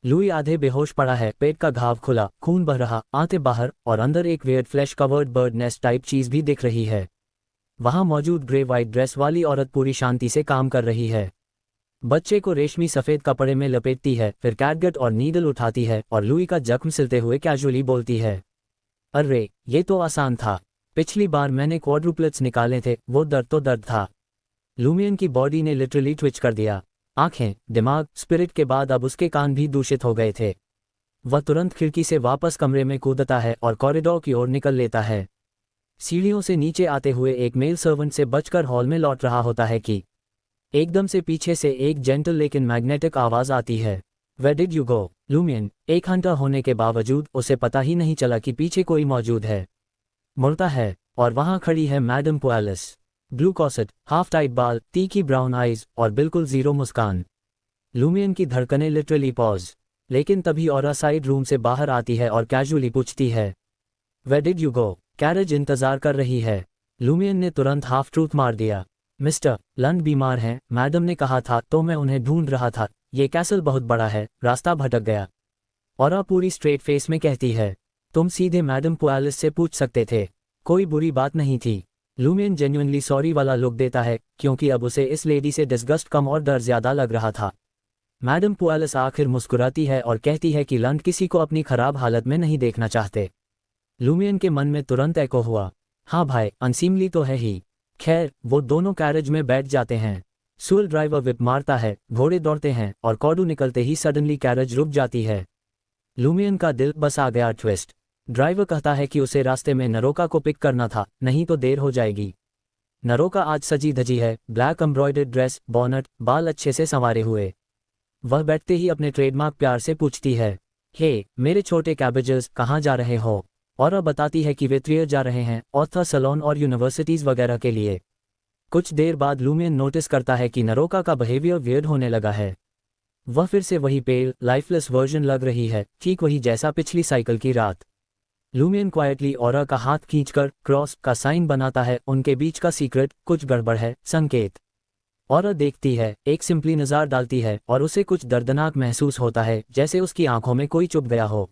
लुई आधे बेहोश पड़ा है, पेट का घाव खुला, खून बह रहा, आंतें बाहर, और अंदर एक weird flash covered bird nest type चीज भी दिख रही है। वहां मौजूद ग्रे वाइट ड्रेस वाली औरत पूरी शांति से काम कर रही है। बच्चे को रेशमी सफेद कपड़े में लपेटती है, फिर कैटगट और नीडल उठाती है और लुई का जख्म सिलते हुए कैजुअली बोलती है, अरे ये तो आसान था, पिछली बार मैंने क्वाड्रुप्लेट्स निकाले थे, वो दर्द तो दर्द था। लूमियन की बॉडी ने लिटरली ट्विच कर दिया। आंखें, दिमाग, स्पिरिट के बाद अब उसके कान भी दूषित हो गए थे। वह तुरंत खिड़की से वापस कमरे में कूदता है और कॉरिडोर की ओर निकल लेता है। सीढ़ियों से नीचे आते हुए एक मेल सर्वेंट से बचकर हॉल में लौट रहा होता है कि एकदम से पीछे से एक जेंटल लेकिन मैग्नेटिक आवाज आती है, where did you go? Lumian, एक हंटर होने के बावजूद उसे पता ही नहीं चला कि पीछे कोई मौजूद है। मुड़ता है और वहां खड़ी है madam Pualis. Blue corset, half tight बाल, तीखी ब्राउन आइज और बिल्कुल जीरो मुस्कान। लूमियन की धड़कनें लिटरली पॉज। लेकिन तभी ऑरा साइड रूम से बाहर आती है और कैजुअली पूछती है, where did you go? Carriage इंतजार कर रही है। लूमियन ने तुरंत हाफ ट्रूथ मार दिया, मिस्टर लंड बीमार हैं, मैडम ने कहा था, तो मैं उन्हें ढूंढ रहा था, ये कैसल बहुत बड़ा है, रास्ता भटक गया। ऑरा पूरी स्ट्रेट फेस में कहती है, तुम सीधे मैडम पुआलिस से पूछ सकते थे, कोई बुरी बात नहीं थी। लूमियन जेन्युइनली सॉरी वाला लुक देता है, क्योंकि अब उसे इस लेडी से डिस्गस्ट कम और डर ज्यादा लग रहा था। मैडम पुआलिस आखिर मुस्कुराती है और कहती है कि लंड किसी को अपनी खराब हालत में नहीं देखना चाहते। लूमियन के मन में तुरंत एको हुआ, हाँ भाई, अनसीमली तो है ही। खैर, वो दोनों कैरेज में बैठ जाते हैं। सूल ड्राइवर विप मारता है, घोड़े दौड़ते हैं और कॉडू निकलते ही सडनली कैरेज रुक जाती है। लूमियन का दिल बस आ गया ट्विस्ट। ड्राइवर कहता है कि उसे रास्ते में नरोका को पिक करना था, नहीं तो देर हो जाएगी। नरोका आज सजी धजी है, ब्लैक एम्ब्रॉयडर्ड ड्रेस, बॉनट, बाल अच्छे से संवारे हुए। वह बैठते ही अपने ट्रेडमार्क प्यार से पूछती है, हे मेरे छोटे कैबेजेस, कहाँ जा रहे हो? और बताती है कि वे त्रियर जा रहे हैं, ऑथर सलोन और यूनिवर्सिटीज वगैरह के लिए। कुछ देर बाद लूमियन नोटिस करता है कि नरोका का बिहेवियर वियर्ड होने लगा है। वह फिर से वही पेल, लाइफलेस वर्जन लग रही है, ठीक वही जैसा पिछली साइकिल की रात। लूमियन क्वाइटली ऑरा का हाथ खींचकर क्रॉस का साइन बनाता है, उनके बीच का सीक्रेट, कुछ गड़बड़ है, संकेत। ऑरा देखती है, एक सिंपली नज़र डालती है और उसे कुछ दर्दनाक महसूस होता है, जैसे उसकी आंखों में कोई चुभ गया हो।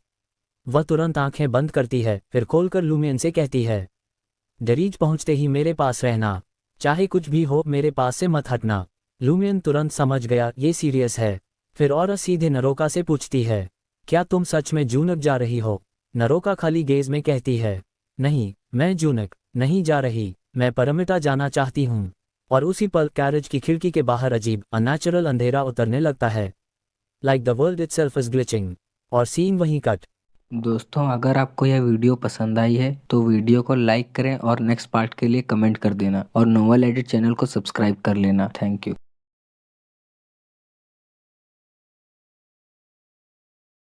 वह तुरंत आंखें बंद करती है, फिर खोलकर लूमियन से कहती है, डरीज पहुंचते ही मेरे पास रहना, चाहे कुछ भी हो मेरे पास से मत हटना। लूमियन तुरंत समझ गया ये सीरियस है। फिर ऑरा सीधे नरोका से पूछती है, क्या तुम सच में जूनक जा रही हो? नरोका खाली गेज में कहती है, नहीं, मैं जूनक नहीं जा रही, मैं परमिटा जाना चाहती हूँ। और उसी पल कैरेज की खिड़की के बाहर अजीब अनैचुरल अंधेरा उतरने लगता है, like the world itself is glitching. और सीन वहीं कट। दोस्तों, अगर आपको यह वीडियो पसंद आई है तो वीडियो को लाइक करें और नेक्स्ट पार्ट के लिए कमेंट कर देना और नोवेल एडिट चैनल को सब्सक्राइब कर लेना। Thank you.